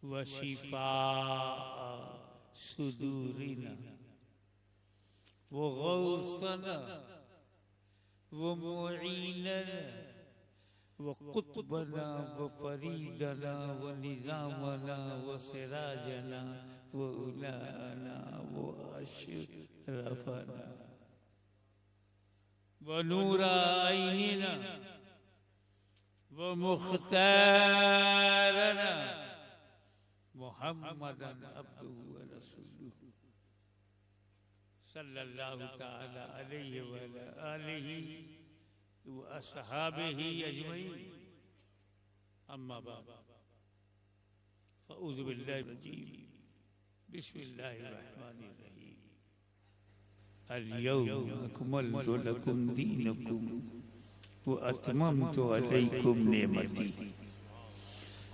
व शिफा सुदूरिना वो गौसना वो मुईनना वो कुतबना वो फरीदना वो निजामना वो सिराजना वो उलाना वो अशरफना वो नूराइनिना वो मुख्तारना मुहम्मदन अब्दुहु व रसूलुहु सल्लल्लाहु तआला अलैहि व आलिहि व अस्हाबिहि अजमईन अम्मा बाद फ़अऊज़ु बिल्लाहि रजीम बिस्मिल्लाहिर रहमानिर रहीम अल-यौम अकमलतु लकुम दीनकुम व अतममतु अलैकुम नेमती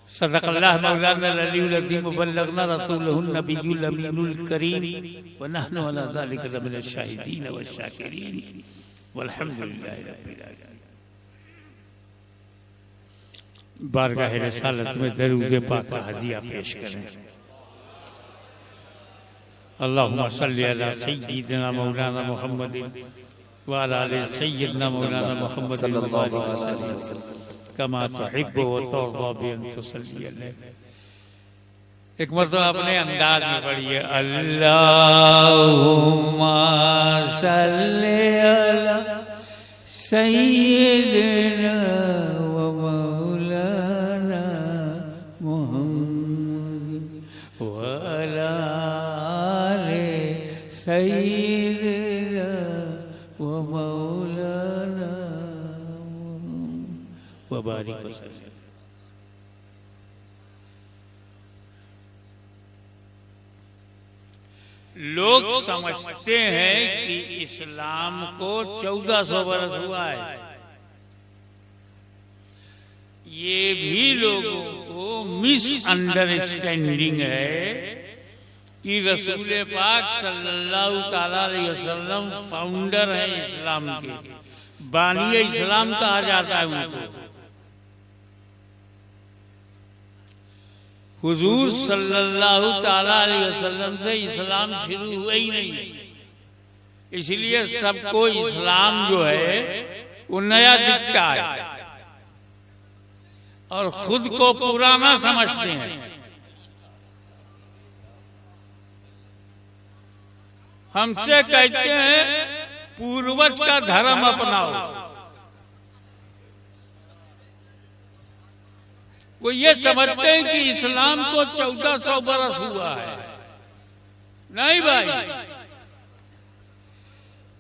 सदक़ल्लाहु मौलाना अल-अलीयुल अज़ीम व बल्लगना रसूलहुन नबियुल अमीनुल करीम व नहनु अला ज़ालिका लमिनश शाहिदीन व शाकिरीन वल्हम्दुलिल्लाहि रब्बिल आलमीन। बारगाह रिसालत में दरूद पाक का हदिया पेश करें। अल्लाहुम्मा सल्लि अला सय्यिदिना मौलाना मुहम्मदिन व अला आलि सय्यिदिना मौलाना मुहम्मदिन सल्लल्लाहु अलैहि वसल्लम कमा तुहिब्बु व तुर्दा बि अन तुसल्ली अलैहि। एक मर्तबा अपने अंदाज में पढ़िए अल्लाहुम्मा सल्लि अला सय्यिदिना व मौलाना मुहम्मद व अला आलि सय्यिदिना व मौलाना व बारिक वसल्लम। लोग समझते हैं कि इस्लाम को 1400 वर्ष हुआ है। ये भी लोगों को मिसअंडरस्टैंडिंग है कि रसूल पाक सल्लल्लाहु ताला अलैहि वसल्लम फाउंडर है इस्लाम के, बानिए इस्लाम कहा जाता है उनको। हुजूर सल्लल्लाहु ताला अलैहि वसल्लम से इस्लाम शुरू हुआ ही नहीं, इसलिए सबको इस्लाम जो है वो नया दिखता है और खुद को पुराना समझते हैं। हमसे कहते हैं पूर्वज का धर्म अपनाओ, वो ये समझते हैं कि इस्लाम को 1400 बरस हुआ है। नहीं भाई,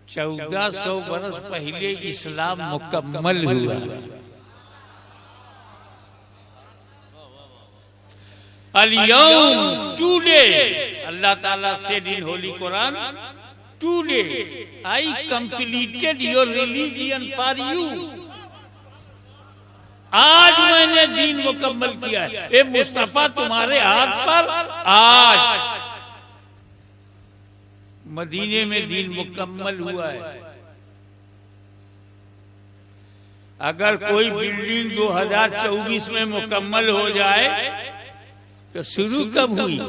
1400 बरस पहले इस्लाम मुकम्मल हुआ। अल-यौम टुडे, अल्लाह ताला said in Holy Quran, today I completed your religion for you। आज मैंने दीन मुकम्मल किया है। ए मुस्तफा तुम्हारे हाथ पर आज मदीने में दीन मुकम्मल हुआ है। अगर कोई बिल्डिंग 2024 में मुकम्मल हो जाए तो शुरू कब हुई?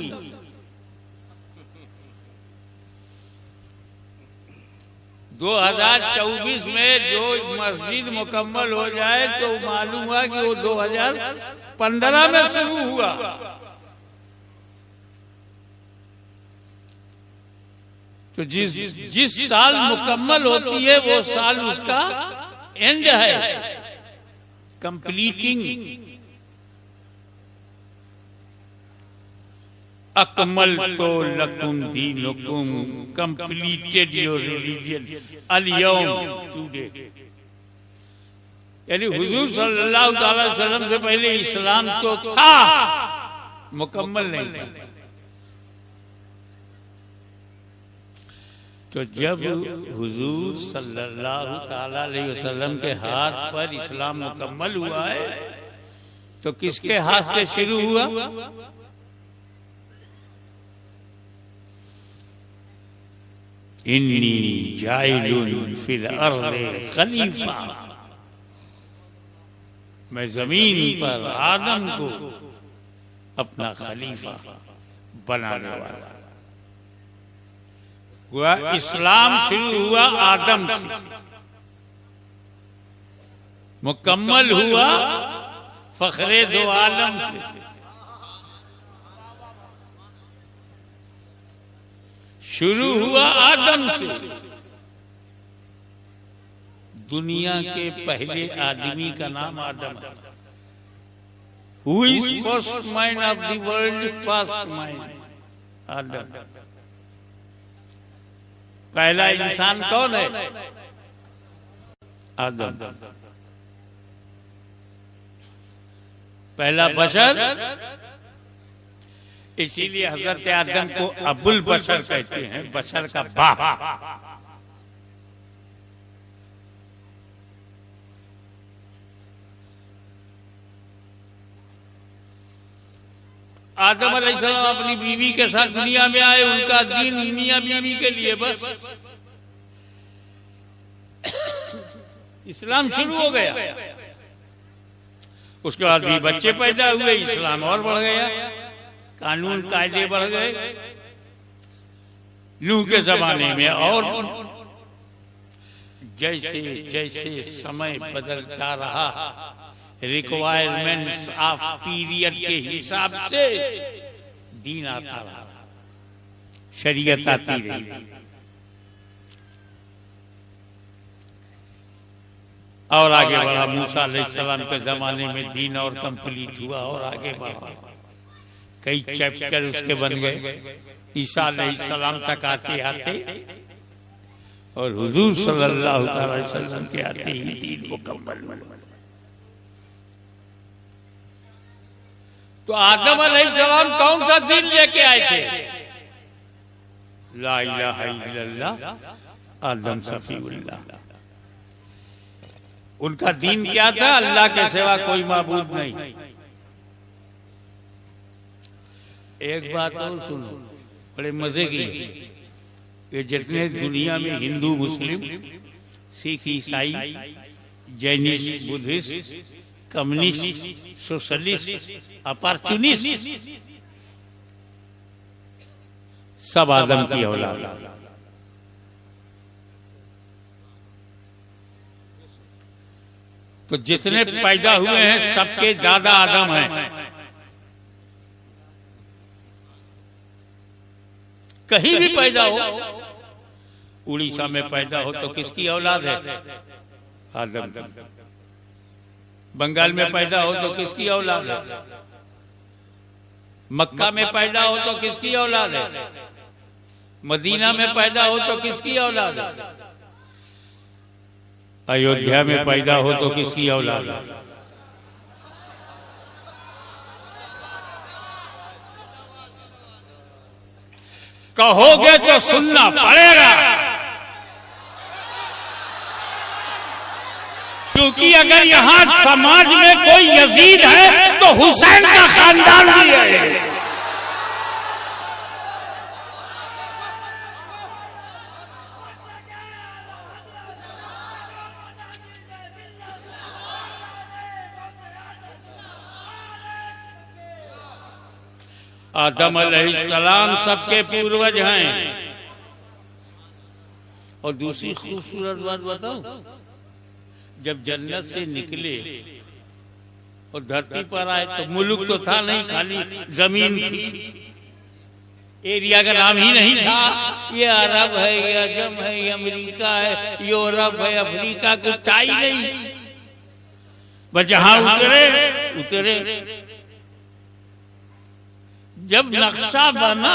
2024 में जो मस्जिद मुकम्मल हो जाए तो मालूम हुआ कि वो 2015 में शुरू हुआ। तो जिस साल मुकम्मल होती है वो साल उसका एंड है, कंप्लीटिंग। अकमल तो लकुम दीनुकुम, कंप्लीटेड योर रिलीजन अल-यौम टुडे। यानी हुजूर सल्लल्लाहु अलैहि वसल्लम से पहले इस्लाम तो था, मुकम्मल नहीं था। तो जब हुजूर सल्लल्लाहु अलैहि वसल्लम के हाथ पर इस्लाम मुकम्मल हुआ है तो किसके हाथ से शुरू हुआ? इन्नी जाइलुन फिल अर्ज़ि खलीफा, मैं जमीन पर आदम को अपना खलीफा बनाने वाला हुआ। इस्लाम शुरू हुआ आदम से, मुकम्मल हुआ फखरे दो आलम से। शुरू हुआ आदम से। दुनिया के पहले आदमी का नाम आदम है। Who is first man of the world? First man, आदम। पहला इंसान कौन है? आदम। पहला बशर, इसीलिए हजरत आदम को अबुल बशर कहते हैं, बशर का बाप। आदम अलैहिस्सलाम अपनी बीवी के साथ दुनिया में आए, उनका दीन मियां बीवी के लिए बस इस्लाम शुरू हो गया। उसके बाद भी बच्चे पैदा हुए, इस्लाम और बढ़ गया, कानून कायदे बढ़ गए। नूह के जमाने में और जैसे जैसे समय बदलता रहा, रिक्वायरमेंट्स ऑफ पीरियड के हिसाब से दीन आता रहा, शरीयत आती रही। और आगे बढ़ा। मूसा अलैहिस्सलाम के जमाने में दीन और कंप्लीट हुआ और आगे बढ़ा। कई चैप्टर उसके बन गए। ईसा अलैहिस्सलाम तक आते आते और हुजूर सल्लल्लाहु अलैहि वसल्लम के आते ही दीन मुकम्मल हुआ। तो आदम अलैहिस्सलाम कौन सा दीन लेके आए थे? ला इलाहा इल्लल्लाह, आदम सफीउल्लाह। उनका दीन क्या था? अल्लाह के सिवा कोई माबूद नहीं। एक बात और सुनो, बड़े मजे की। ये जितने दुनिया में हिंदू, मुस्लिम, सिख, ईसाई, Jainist, Buddhist, communist, socialist, opportunist, सब आदम की औलाद। तो जितने पैदा हुए हैं सबके दादा आदम हैं। कहीं भी पैदा हो, उड़ीसा में पैदा हो तो किसकी औलाद है? आदम। बंगाल में पैदा हो तो किसकी औलाद है? मक्का में पैदा हो तो किसकी औलाद है? मदीना में पैदा हो तो किसकी औलाद है? अयोध्या में पैदा हो तो किसकी औलाद है? कहोगे तो सुनना पड़ेगा, क्योंकि अगर यहां समाज में कोई यजीद है तो हुसैन का खानदान भी है। आदम अलैहिस्सलाम सबके पूर्वज हैं। और दूसरी खूबसूरत बात बताओ, जब जन्नत से निकले और धरती पर आए तो मुल्क तो था नहीं, खाली जमीन थी। एरिया का नाम ही नहीं था। ये अरब है, ये अजम है, ये अमेरिका है, यूरोप है, अफ्रीका, कुछ था ही नहीं। बस जहां उतरे जब नक्शा बना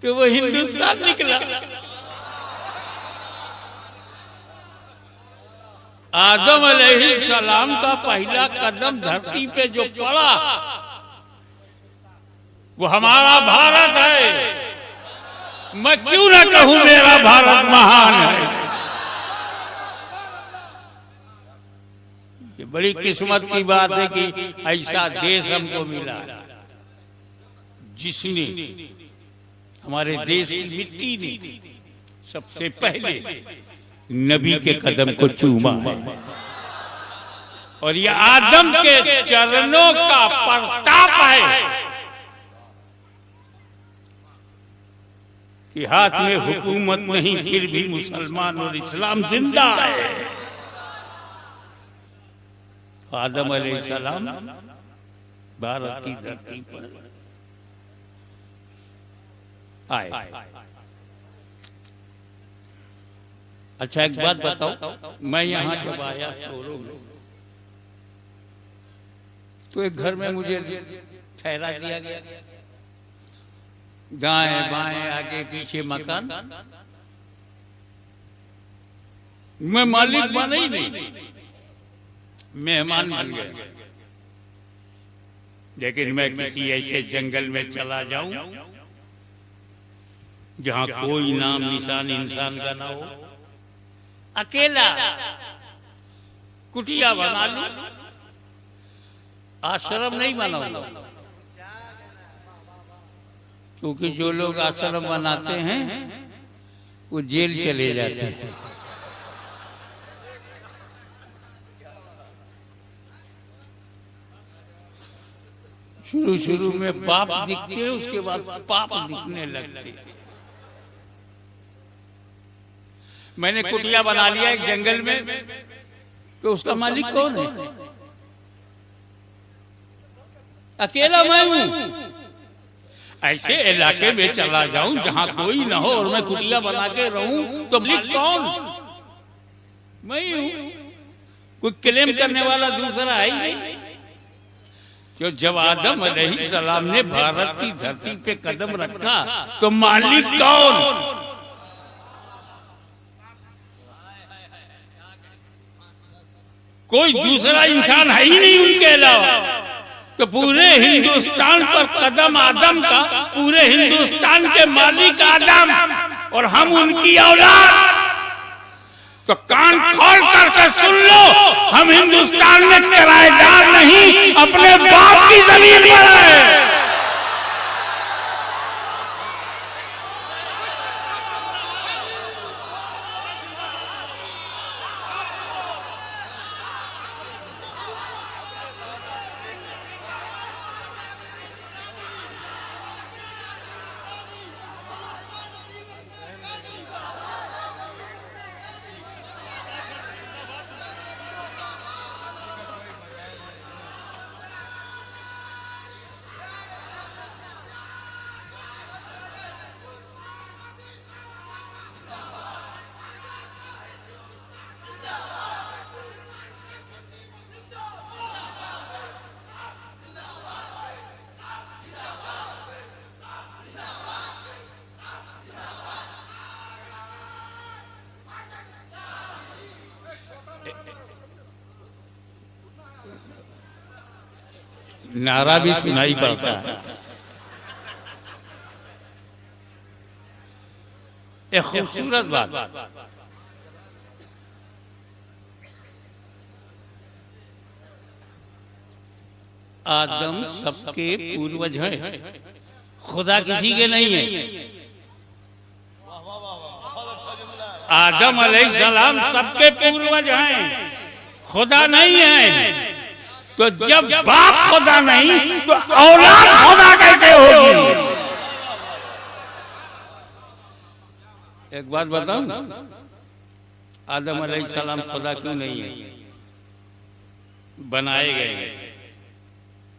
तो वो हिंदुस्तान निकला। आदम अलैहिस्सलाम का पहला कदम धरती पे जो पड़ा वो हमारा भारत है। मैं क्यों ना कहूं मेरा भारत महान है। ये बड़ी किस्मत की बात है कि ऐसा देश हमको मिला जिसने हमारे देश की मिट्टी ने सबसे पहले नबी के कदम को चूमा है। और ये आदम के चरणों का प्रताप है कि हाथ में हुकूमत नहीं, फिर भी मुसलमान और इस्लाम जिंदा है। आदम अलैहिस्सलाम भारत की धरती पर आए। अच्छा एक बात बताओ, मैं यहाँ जब आया शोरूम में तो एक घर में मुझे ठहरा दिया गया, दाएं बाएं आगे पीछे मकान, मैं मालिक बना ही नहीं, मेहमान बन गया। लेकिन मैं किसी ऐसे जंगल में चला जाऊं जहां कोई नाम निशान इंसान का ना हो, अकेला कुटिया बना लूं, आश्रम नहीं बनाऊंगा, क्योंकि जो लोग आश्रम बनाते हैं वो जेल चले जाते हैं। शुरू शुरू में बाप दिखते हैं, उसके बाद पाप दिखने लगते हैं। मैंने कुटिया बना लिया एक जंगल में, तो उसका मालिक कौन है? अकेला मैं हूं। ऐसे इलाके में चला जाऊं जहां कोई ना हो और मैं कुटिया बना के रहूं, तो मालिक कौन? मैं ही हूं, कोई क्लेम करने वाला दूसरा है ही नहीं। क्यों, जब आदम अलैहिस्सलाम ने भारत की धरती पे कदम रखा तो मालिक कौन? कोई दूसरा इंसान है ही नहीं उनके अलावा। तो पूरे हिंदुस्तान पर कदम आदम का, पूरे हिंदुस्तान के मालिक आदम और हम उनकी औलाद। तो कान खोल करके सुन लो, हम हिंदुस्तान में किराएदार नहीं, अपने बाप की जमीन पर है। नारा भी सुनाई पड़ता है। एक खूबसूरत बात, आदम सबके पूर्वज हैं, खुदा किसी के नहीं है। आदम अलैहिस्सलाम सबके पूर्वज हैं, खुदा नहीं है। तो जब बाप खुदा नहीं तो औलाद खुदा कैसे होगी? एक बात बताऊं, आदम अलैहिस्सलाम खुदा क्यों नहीं है? बनाए गए,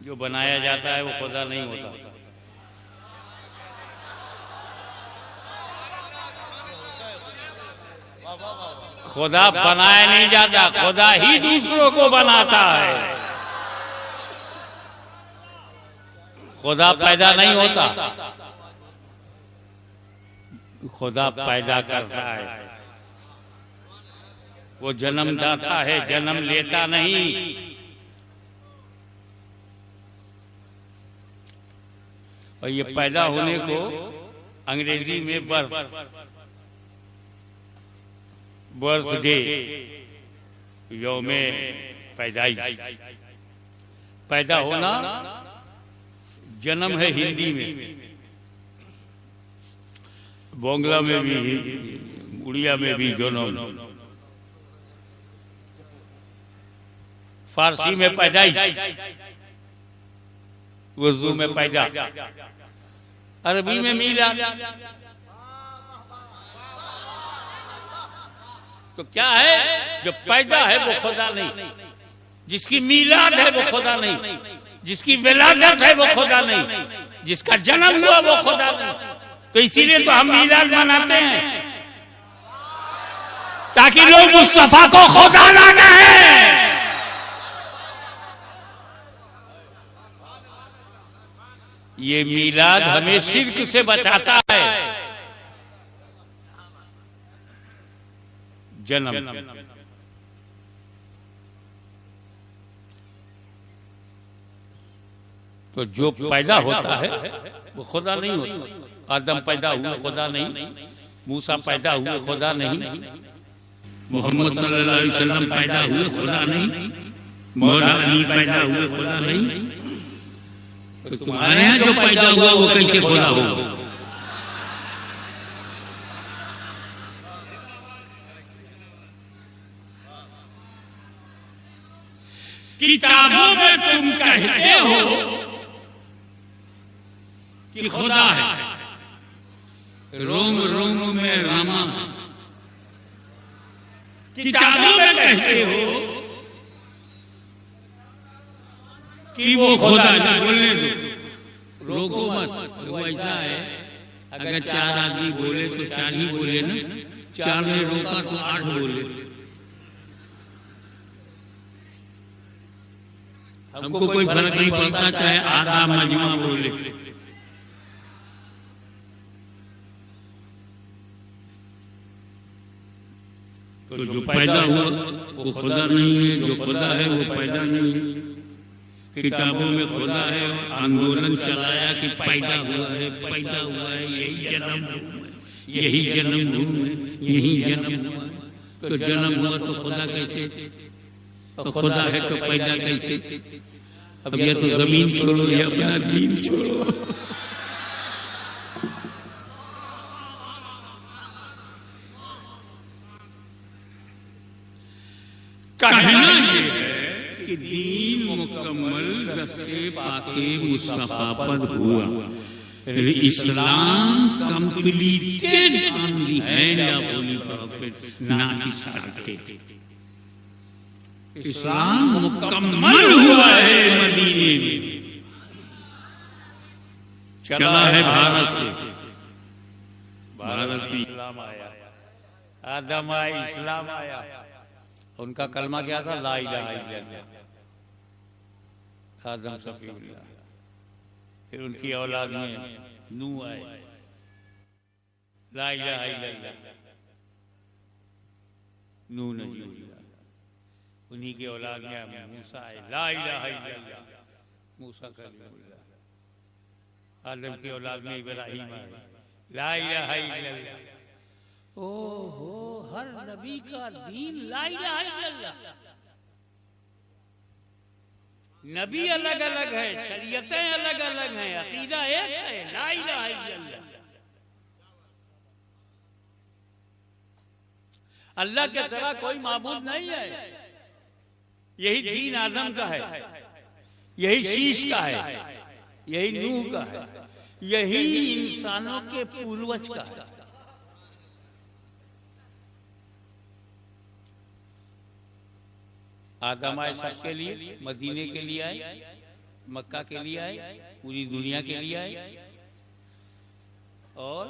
जो बनाया जाता है वो खुदा नहीं होता। खुदा बनाया नहीं जाता, खुदा ही दूसरों को बनाता है। खुदा पैदा नहीं होता, खुदा पैदा करता है। वो जन्मदाता है, जन्म लेता नहीं। और ये पैदा होने को अंग्रेजी में बर्थडे, यौमे पैदाइश, पैदा होना जन्म है हिंदी में, बांग्ला में भी, उड़िया में भी जन्म। फारसी में पैदाइश, उर्दू में पैदा, अरबी में मीलाद। तो क्या है, जो पैदा है वो खुदा नहीं, जिसकी मीलाद है वो खुदा नहीं, जिसकी विलादत है वो खुदा नहीं, जिसका जन्म हुआ वो खुदा नहीं। तो इसीलिए तो हम मीलाद मनाते हैं, ताकि लोग मुस्तफा को खुदा ना कहें। ये मीलाद हमें शिर्क से बचाता है। जन्म तो जो पैदा होता है वो खुदा नहीं होता। आदम पैदा हुए खुदा नहीं, मूसा पैदा हुए खुदा नहीं, मोहम्मद सल्लल्लाहु अलैहि वसल्लम पैदा हुए खुदा नहीं, मौला अली पैदा हुए खुदा नहीं। तो तुम्हारे यहाँ जो पैदा हुआ वो कैसे खुदा होगा? किताबों में तुम कहते हो कि खुदा है, रोम रोम में रामा। किताबों में कहते हो कि वो खुदा है, बोलने दो, रोको मत। वो ऐसा है, अगर 4 आदमी बोले तो 4 ही बोले ना, 4 ने रोका तो 8 बोले। हमको कोई फर्क नहीं पड़ता चाहे आधा मजमा बोले। तो जो पैदा हुआ वो खुदा नहीं है, जो खुदा है वो पैदा नहीं है। किताबों में खुदा है, आंदोलन चलाया कि पैदा हुआ है, पैदा हुआ है, यही जन्म है, यही जन्म है, यही जन्म हुआ। तो जन्म हुआ तो खुदा कैसे? तो खुदा है तो पैदा कैसे? अब या तो जमीन छोड़ो या अपना दीन छोड़ो। कहना ये है कि दीन मुकम्मल दस्ते पाके मुस्तफा पर हुआ। Islam completed on the hand of holy prophet, not started. इस्लाम मुकम्मल हुआ है मदीने में, चला है भारत से। भारत में इस्लाम आया, आदम आया, इस्लाम आया। उनका कलमा क्या था? ला इलाहा इल्लल्लाह, आदम सफीउल्लाह। फिर उनकी औलाद में नूह आए, ला इलाहा इल्लल्लाह, नूह नजीबुल्लाह। उन्हीं के औलाद में मूसा आए, ला इलाहा इल्लल्लाह, मूसा कलीमुल्लाह। आदम की औलाद में इब्राहीम आए, ला इलाहा इल्लल्लाह। ओहो, हर नबी का दीन ला इलाहा इल्लल्लाह। नबी अलग अलग है, शरीयतें अलग अलग हैं, अकीदा एक है, ला इलाहा इल्लल्लाह। अल्लाह के सिवा कोई माबूद नहीं है। यही दीन आदम का है, यही शीश का है, यही नूह का है, यही इंसानों के पूर्वज का है। आदम आए सबके लिए, मदीने के लिए आए, मक्का के लिए आए, पूरी दुनिया के लिए आए। और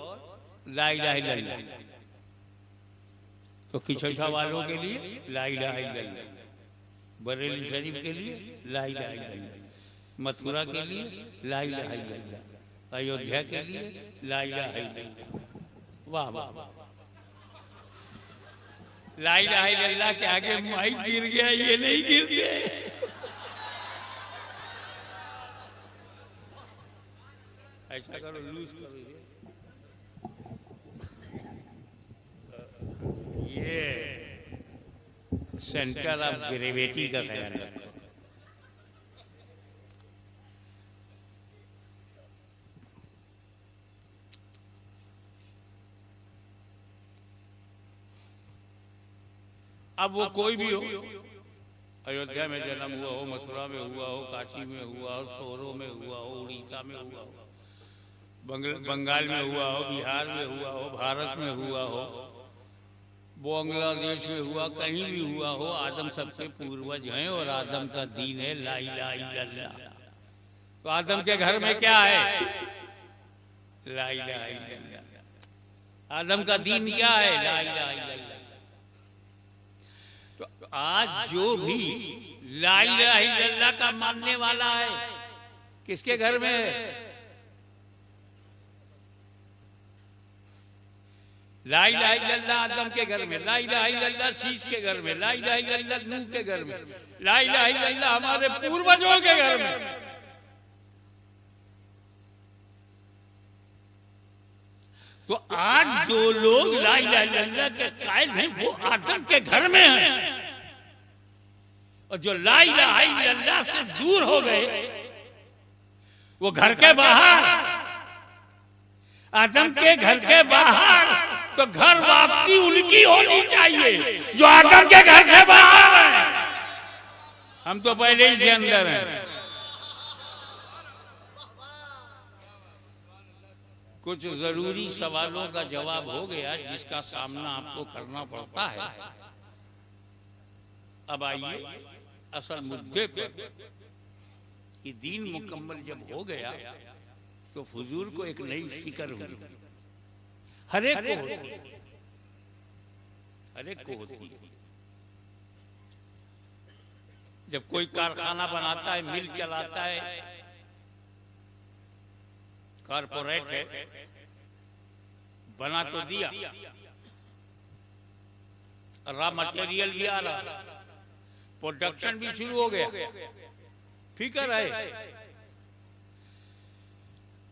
ला इलाहा इल्लल्लाह तो किशोशा वालों के लिए ला इलाहा इल्लल्लाह, बरेली शरीफ के लिए ला इलाहा इल्लल्लाह, मथुरा के लिए ला इलाहा इल्लल्लाह, अयोध्या के लिए ला इलाहा इल्लल्लाह। वाह वाह, ला इलाहा इल्लल्लाह के आगे माइक गिर गया, ये नहीं गिर गए। ऐसा करो, लूज करो ये सेंटर ऑफ ग्रेविटी का ख्याल रखो। अब वो कोई भी हो, अयोध्या में जन्म हुआ हो, मथुरा में हुआ हो, काशी में हुआ हो, सोरो में हुआ हो, उड़ीसा में हुआ हो, बंगाल में हुआ हो, बिहार में हुआ हो, भारत में हुआ हो, बांग्लादेश में हुआ, कहीं भी हुआ हो, आदम सबसे पूर्वज हैं और आदम का दीन है ला इलाहा इल्लल्लाह। तो आदम के घर में क्या है? ला इलाहा इल्लल्लाह। आदम का दीन क्या है? ला इलाहा इल्लल्लाह। तो आज जो भी ला इलाहा इल्लल्लाह का मानने वाला है, किसके घर में है? ला इलाहा इल्लल्लाह आदम के घर में, ला इलाहा इल्लल्लाह शीश के घर में, ला इलाहा इल्लल्लाह नूह के घर में, ला इलाहा इल्लल्लाह हमारे पूर्वजों के घर में। तो आज जो लोग ला इलाहा इल्लल्लाह के कायल हैं वो आदम के घर में हैं, और जो ला इलाहा इल्लल्लाह से दूर हो गए वो घर के बाहर। आदम के घर के बाहर, तो घर वापसी उनकी होनी चाहिए जो आदम के घर से बाहर है। हम तो पहले ही से अंदर हैं। कुछ जरूरी सवालों का जवाब हो गया जिसका सामना आपको करना पड़ता है। अब आइए असल मुद्दे पर कि दीन मुकम्मल जब हो गया तो हुजूर को एक नई फिक्र हुई। हर एक को होती है। जब कोई कारखाना बनाता है, मिल चलाता है, कारपोरेट है, बना तो दिया, रॉ मटेरियल भी आ रहा, प्रोडक्शन भी शुरू हो गया, फिक्र है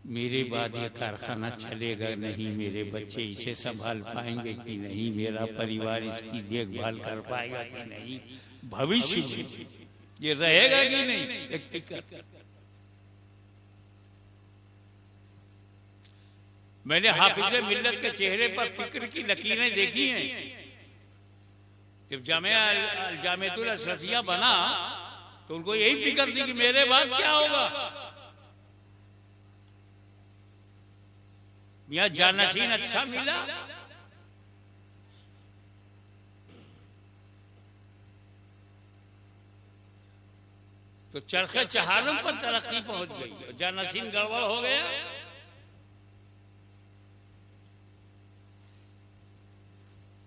मेरे बाद ये कारखाना चलेगा नहीं, मेरे बच्चे इसे संभाल पाएंगे कि नहीं, मेरा परिवार इसकी देखभाल कर पाएगा कि नहीं, भविष्य में ये रहेगा कि नहीं, एक फिक्र। मैंने हाफिज़े मिल्लत के चेहरे पर फिक्र की लकीरें देखी हैं। जब जामियातुल अशरफिया बना तो उनको यही फिक्र थी कि मेरे बाद क्या होगा। मियां जानशीन अच्छा मिला तो चरखे चहारों पर तरक्की पहुंच गई और जानशीन गड़बड़ हो गया।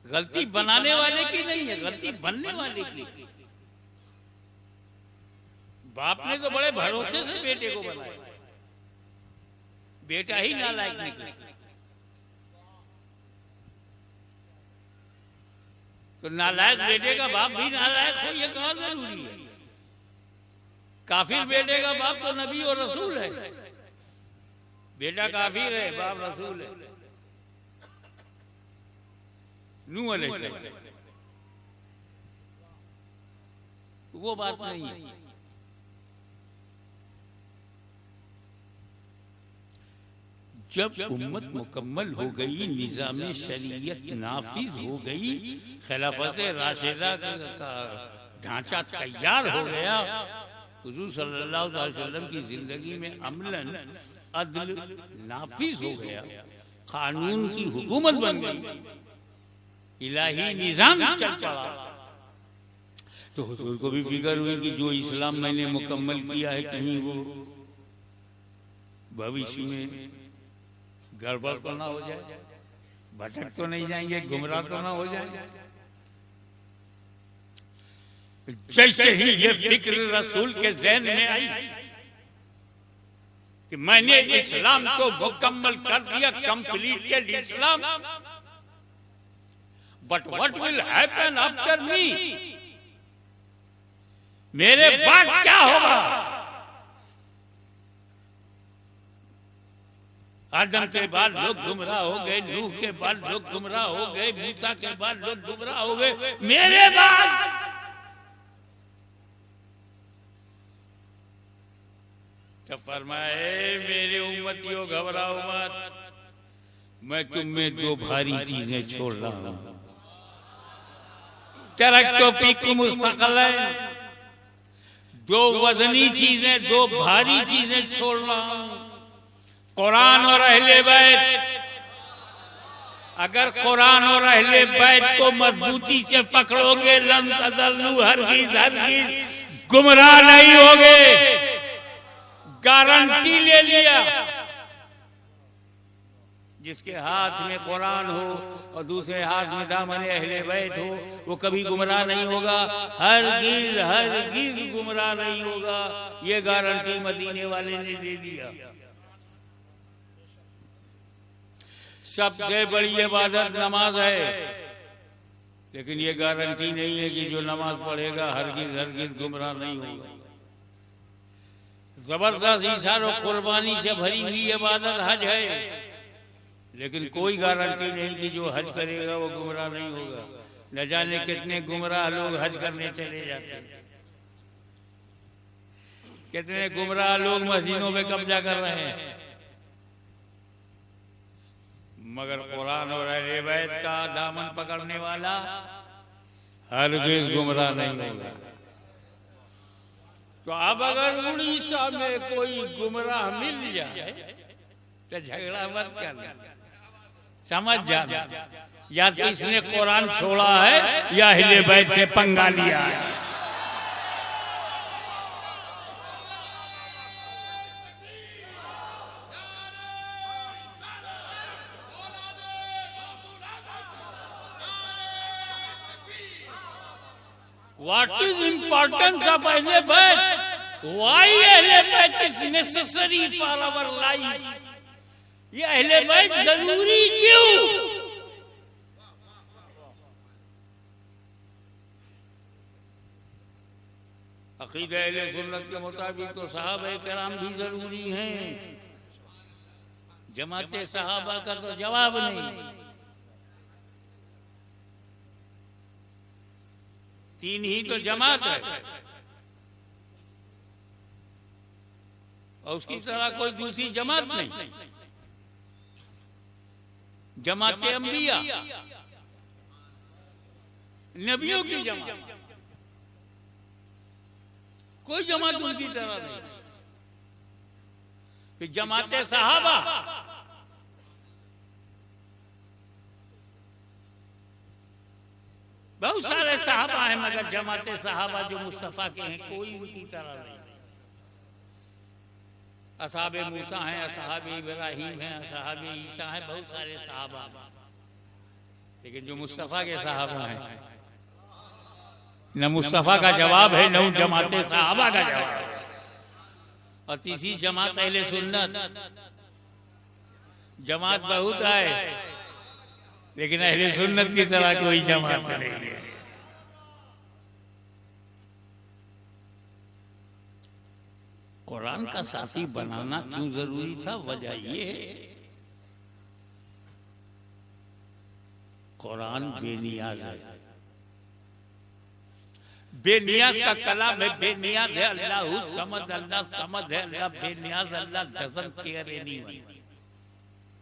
गलती बनाने वाले की नहीं है, गलती बनने वाले की। बाप ने तो बड़े भरोसे से बेटे को बनाया, बेटा ही नालायक निकला। तो नालायक बेटे का बाप भी नालायक हो ये कहाँ जरूरी है? काफिर बेटे का बाप तो नबी और रसूल है। बेटा काफिर है, बाप रसूल है। नूह अलैहिस्सलाम, वो बात नहीं है। जब उम्मत मुकम्मल हो गई, निज़ाम शरीयत नाफिज हो गई, खिलाफत राशिदा का ढांचा तैयार हो गया, हुजूर सल्लल्लाहु अलैहि वसल्लम की जिंदगी में अमलन अदल नाफिज हो गया, कानून की हुकूमत बन गई, इलाही निजाम चल पड़ा। तो हुजूर को भी फिक्र हुई कि जो इस्लाम मैंने मुकम्मल किया है कहीं वो भविष्य में गड़बड़ तो ना हो जाए, भटक तो नहीं जाएंगे, गुमराह तो ना हो जाए। जैसे ही ये फिक्र रसूल के ज़हन में आई कि मैंने इस्लाम को मुकम्मल कर दिया, completed Islam, but what will happen after me, मेरे बाद क्या होगा? आदम के बाद लोग गुमराह हो गए, नूह के बाद लोग गुमराह हो गए, मूसा के बाद लोग गुमराह हो गए, मेरे बाद तो फरमाए मेरे उम्मतियों घबराओ मत, मैं तुम में दो भारी चीजें छोड़ रहा हूं। तरक्तो फीकुम मुस्तक़लन, दो वजनी चीजें, दो भारी चीजें छोड़ रहा हूं, कुरान और अहले बैत। अगर कुरान और अहले बैत को मजबूती से पकड़ोगे, लन तज़ल्लू, हरगिज हरगिज गुमराह नहीं होगे, गारंटी ले लिया। जिसके हाथ में कुरान हो और दूसरे हाथ में दामन अहले बैत हो, वो कभी गुमराह नहीं होगा, हरगिज हरगिज गुमराह नहीं होगा। ये गारंटी मदीने वाले ने दे दिया। सबसे बड़ी इबादत नमाज है, लेकिन ये गारंटी नहीं है कि जो नमाज पढ़ेगा हरगिज हरगिज गुमराह नहीं होगा। जबरदस्त ईसार और कुर्बानी से भरी हुई इबादत हज है, लेकिन कोई गारंटी नहीं कि जो हज करेगा वो गुमराह नहीं होगा। न जाने कितने गुमराह लोग हज करने चले जाते हैं, कितने गुमराह लोग मस्जिदों में कब्जा कर रहे हैं, मगर कुरान और अहले बैत का दामन पकड़ने वाला हरगिज गुमराह नहीं होगा। तो अब अगर उड़ीसा में कोई गुमराह मिल जाए तो झगड़ा मत करना, समझ जाना, या तो इसने कुरान छोड़ा है या अहले बैत से पंगा लिया है। What is importance of Ahle Bayt? Why Ahle Bayt is necessary for our life? ये अहले बैत जरूरी क्यों? अकीदा अहले सुन्नत के मुताबिक तो सहाबा किराम भी जरूरी हैं। जमाते सहाबा का तो जवाब नहीं। तीन ही तो जमात है और उसकी तरह कोई दूसरी जमात नहीं। जमाते अंबिया, नबियों की जमात, कोई जमात उनकी तरह नहीं। फिर जमाते सहाबा, बहुत सारे सहाबा हैं, मगर जमाते सहाबा जो मुस्तफा के हैं कोई उनकी तरह नहीं। असहाबे मूसा हैं, असहाबे इब्राहिम हैं, असहाबे ईसा हैं, बहुत सारे सहाबा, लेकिन जो मुस्तफा के सहाबा हैं, न मुस्तफा का जवाब है, न जमाते सहाबा का जवाब है। और तीसरी जमात अहले सुन्नत। जमात बहुत है, लेकिन अहले सुन्नत की तरह कोई जमात नहीं है। कुरान का साथी बनाना क्यों जरूरी था? वजह ये है, कुरान बेनियाज है। बेनियाज का कलाम है, बेनियाज है। अल्लाह समद, अल्लाह समद है, अल्लाह बेनियाज, अल्लाह डजंट केयर एनीवन,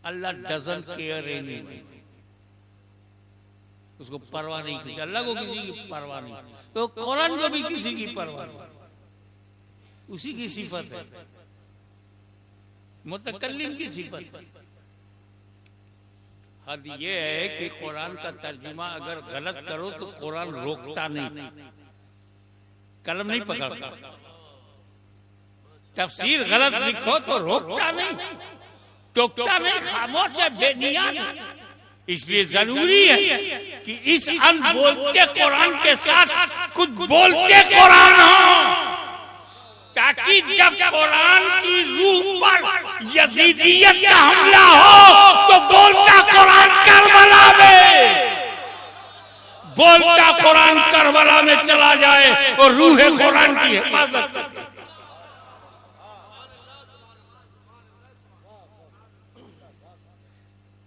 अल्लाह डजंट केयर एनीवन। उसको परवाह नहीं किसी, अल्लाह को किसी की परवाह नहीं। तो कुरान को भी किसी की परवाह नहीं, उसी की सिफत है, मुतकल्लिम की सिफत। हद ये है कि कुरान का तर्जुमा अगर गलत करो तो कुरान रोकता नहीं, कलम नहीं पकड़ता। तफसीर गलत लिखो तो रोकता नहीं, टोकता नहीं, खामोश है, बेनियाज। इसलिए जरूरी है कि इस अनबोलते कुरान के साथ कुछ बोलते कुरान हो, ताकि जब कुरान की रूह पर यजीदियत का हमला हो तो बोलता कुरान करबला में, बोलता कुरान करबला में चला जाए और रूह कुरान की हिफाजत करे।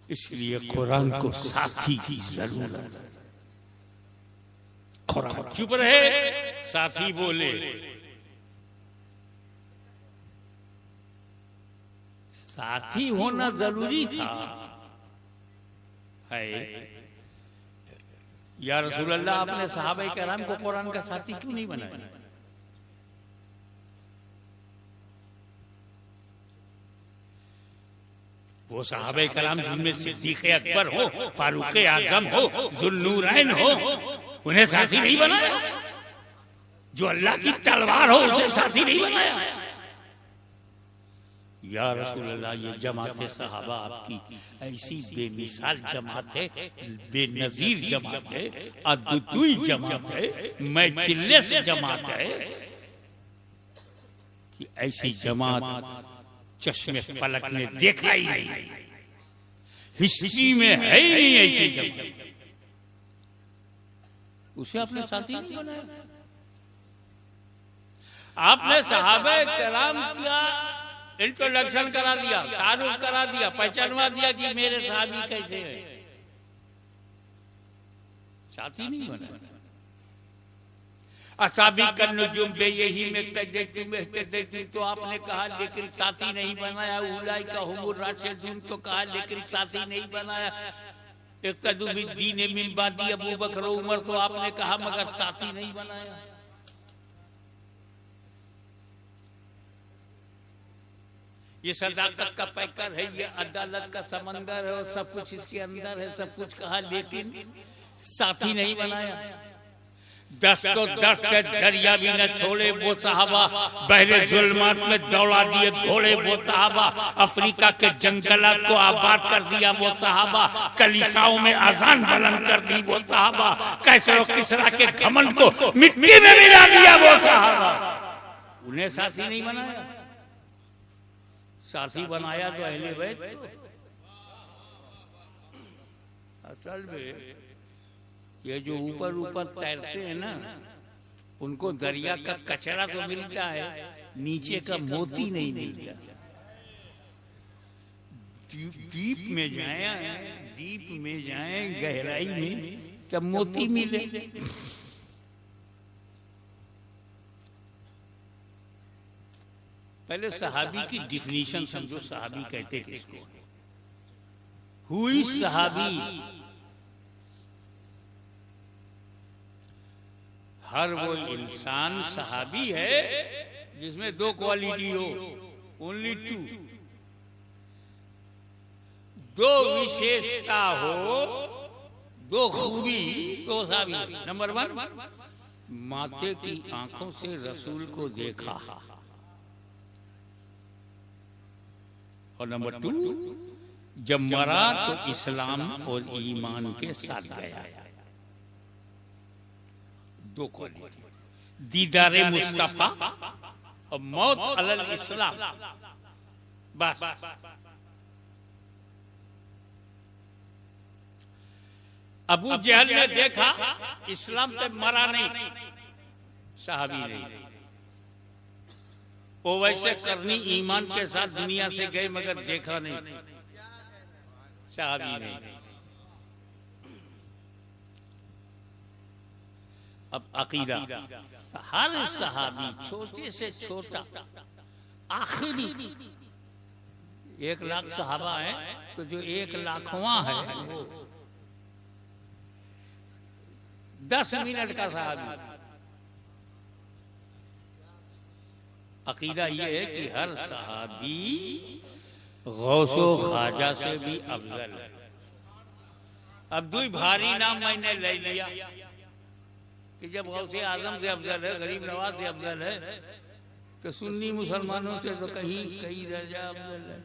इसलिए कुरान को साथी की जरूरत है। कुरान चुप रहे, साथी बोले। साथी होना जरूरी था है। या रसूल अल्लाह, आपने सहाबा किराम को कुरान का साथी क्यों नहीं बनाया? वो साहबे कराम जिनमें सिद्दीक अकबर हो, फारूक आजम हो, जुल्नूरैन हो, उन्हें साथी नहीं बनाया? जो अल्लाह की तलवार हो उसे साथी नहीं बनाया? या रसूल अल्लाह, ये जमात सहाबा आपकी ऐसी बेमिसाल जमात है, बेनजीर जमात है, अद्वितीय जमात है, मैं चिल्लेस जमात है कि ऐसी जमात चश्मे फलक ने देखा ही नहीं, हिस्ट्री में है ही नहीं ऐसी जमात। उसे आपने साथी नहीं बनाया। आपने सहाबा कराम का इंट्रोडक्शन करा दिया, तारुफ करा दिया, पहचानवा दिया कि मेरे साहबी कैसे है, साथी नहीं बना। असाबी का नुजुम बे यही में तो आपने कहा लेकिन साथी नहीं बनाया। उलाई का हुमुर राशिदून तो कहा लेकिन साथी नहीं बनाया। इक्तदू बिद्दीन मिन बादी अबू बकर उमर तो आपने कहा मगर साथी नहीं बनाया। ये सदाकत का पैकर है, ये अदालत का समंदर है और सब कुछ इसके अंदर है, सब कुछ कहा लेकिन साथी नहीं बनाया। दस्त तो दर्द के दरिया भी न छोड़े वो साहबा, बहरे जुल्मात में दौड़ा दिए घोड़े वो साहबा, अफ्रीका के जंगलात को आबाद कर दिया वो साहबा, कलीसाओं में अजान बुलंद कर दी वो साहबा, कैसर किसरा के घमंड को मिट्टी में मिला दिया वो साहबा। उन्हें साथी नहीं बनाया। साथी बनाया तो अहले बैत। असल में ये जो ऊपर ऊपर तैरते हैं ना, उनको दरिया का कचरा तो मिलता है, नीचे का मोती नहीं मिलता। डीप में जाए, डीप में जाए, गहराई में, तब मोती मिले। पहले सहाबी की डिफिनीशन समझो। सहाबी कहते किसको? हुई सहाबी, हर वो इंसान सहाबी है जिसमें दो क्वालिटी हो, ओनली टू, दो विशेषता हो, दो खूबी, दो सहाबी। नंबर 1, माते की आंखों से रसूल को देखा, और नंबर 2, जब मरा तो इस्लाम और ईमान के साथ गया। दो क्वालिटी, दीदारे मुस्तफा और मौत अलल इस्लाम। बस अबू जहल ने देखा, इस्लाम पे मरा नहीं, सहाबी नहीं। वो वैसे करनी ईमान के साथ दुनिया से गए मगर देखा नहीं, सहाबी नहीं। अब अकीदा, हर सहाबी छोटे से छोटा आखिरी 1 लाख सहाबा है, तो जो 1 लाखवां है वो 10 मिनट का सहाबी। अकीदा ये है कि हर सहाबी गौसो ख्वाजा से भी अफजल है। अब 2 भारी नाम मैंने ले लिया कि जब गौसे आजम से अफजल है, गरीब नवाज से अफजल है, तो सुन्नी मुसलमानों से तो कहीं दर्जा अफजल है।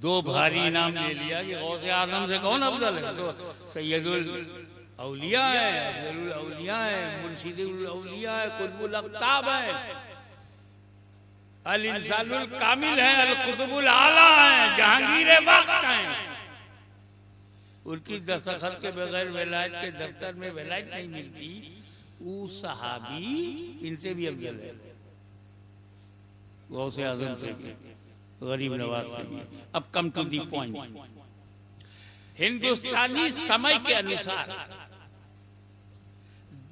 2 भारी नाम ले लिया कि गौसे आजम से कौन अफजल है? तो सैयदुल औलिया है, अफजलुल औलिया है, मुर्शिदुल औलिया है, कुतुबुल अक्ताब है, अल इंसानुल कामिल है, अल कुतुबुल आला है, जहांगीर वक्त है। उनकी दस्तखत के बगैर विलायत के दफ्तर में विलायत नहीं मिलती। वो सहाबी इनसे भी अफजल है, गौसे आजम से भी, गरीब नवाज से भी। अब कम टू दी पॉइंट। हिंदुस्तानी समय के अनुसार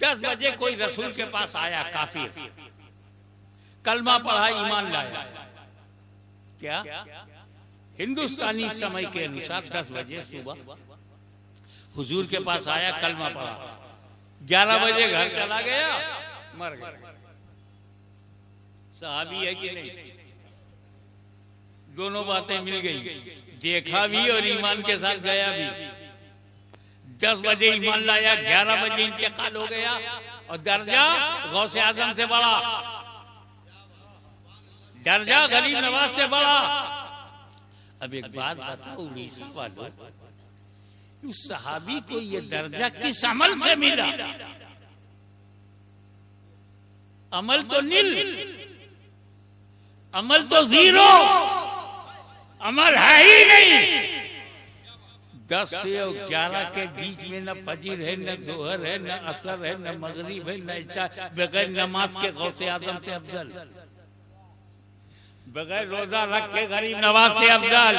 10 बजे कोई रसूल के पास आया, काफिर, कलमा पढ़ा, ईमान लाया। क्या? हिंदुस्तानी समय के अनुसार 10 बजे सुबह हुजूर के पास आया, कलमा पढ़ा, 11 बजे घर चला गया, मर गया। सहाबी है कि नहीं? दोनों बातें मिल गई, देखा भी और ईमान के साथ गया भी। 10 बजे ईमान लाया, 11 बजे इंतकाल हो गया, और दर्जा गौसे आजम से बड़ा, दर्जा गरीब नवाज से बड़ा। अब एक बात बताओ उड़ीसा वालों, उस सहाबी को ये दर्जा किस अमल से मिला? अमल तो नील, अमल तो जीरो, अमल है ही नहीं। 10 से 11 के बीच में न फजीर है, न जोहर है, न असर है, न मगरिब है, न इशा, बगैर नमाज के गौसे आजम से अफजल, बगैर रोजा रख के गरीब नवाज से अफजल,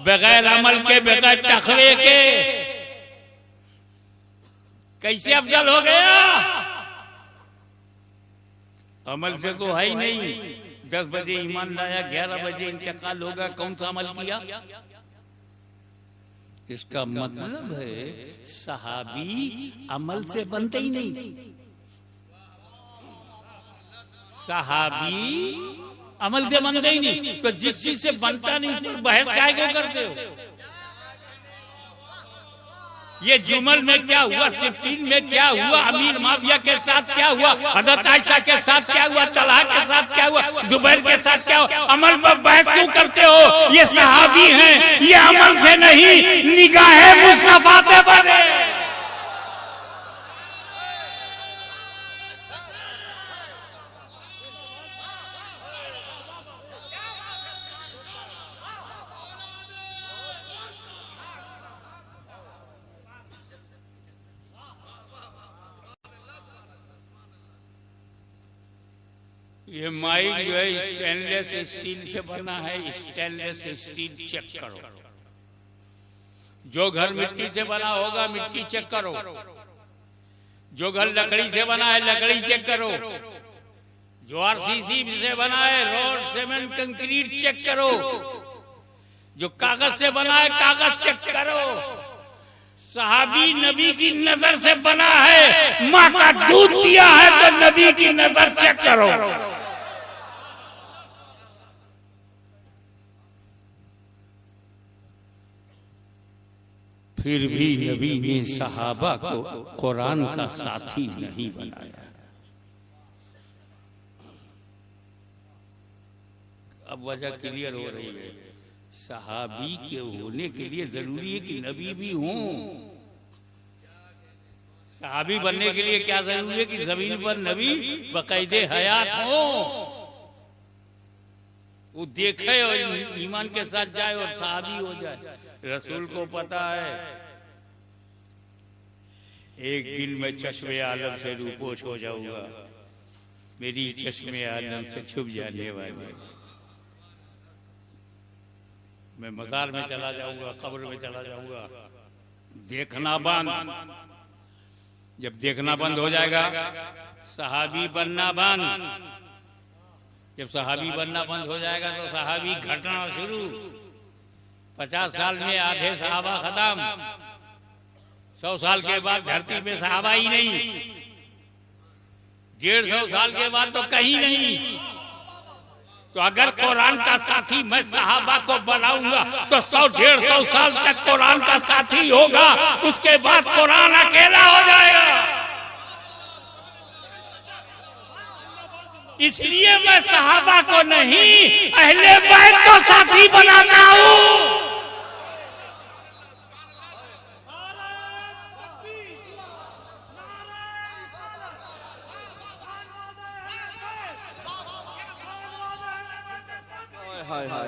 बगैर अमल के, बगैर तकवे के, कैसे अफजल हो गया? अमल से तो है ही नहीं। 10 बजे ईमान लाया, 11 बजे इंतकाल होगा, कौन सा अमल किया? इसका मतलब है सहाबी अमल से बनते ही नहीं। सहाबी अमल से बनते ही नहीं, तो जिस चीज से बनता नहीं उस पर बहस काहे को करते हो? ये जुमल में क्या हुआ, सिफीन में क्या हुआ, अमीर माविया के साथ क्या हुआ, हजरत आयशा के साथ क्या हुआ, तलहा के साथ क्या हुआ, जुबैर के साथ क्या हुआ? अमल पर बहस क्यों करते हो? ये सहाबी हैं, ये अमल से नहीं, निगाहे मुस्तफा से बने। ये माइक जो है स्टेनलेस स्टील से बना है, स्टेनलेस स्टील चेक करो। जो घर मिट्टी से बना होगा मिट्टी चेक करो, जो घर लकड़ी से बना है लकड़ी चेक करो, जो आरसीसी से बना है रोड सीमेंट कंक्रीट चेक करो, जो कागज से बना है कागज चेक करो। सहाबी नबी की नजर से बना है, माँ का दूध पिया है तो नबी की नजर चेक करो। फिर भी नबी ने सहाबा को कुरान का साथी नहीं बनाया। अब वजह क्लियर हो रही है। सहाबी के होने के लिए जरूरी है कि नबी भी हों। सहाबी बनने के लिए क्या जरूरी है कि जमीन पर नबी बकायदे हयात हो, वो देखे और ईमान के साथ जाए और सहाबी हो जाए। रसूल को पता है एक दिन मैं चश्मे आलम से रूपोश हो जाऊंगा, मेरी चश्मे आलम से छुप जाने वाली, मैं मजार में चला जाऊंगा, कब्र में चला जाऊंगा। देखना बंद, जब देखना बंद हो जाएगा सहाबी बनना बंद। जब सहाबी बनना बंद हो जाएगा तो सहाबी घटना शुरू। 50 साल में आधे सहाबा खत्म, 100 साल के बाद धरती पे सहाबा ही नहीं, 150 साल के बाद तो कहीं नहीं। तो अगर कुरान का साथी मैं सहाबा को बनाऊंगा तो 100-150 साल तक कुरान का साथी होगा, उसके बाद कुरान अकेला हो जाएगा। इसलिए मैं सहाबा को नहीं अहले बैत को साथी बनाता हूँ।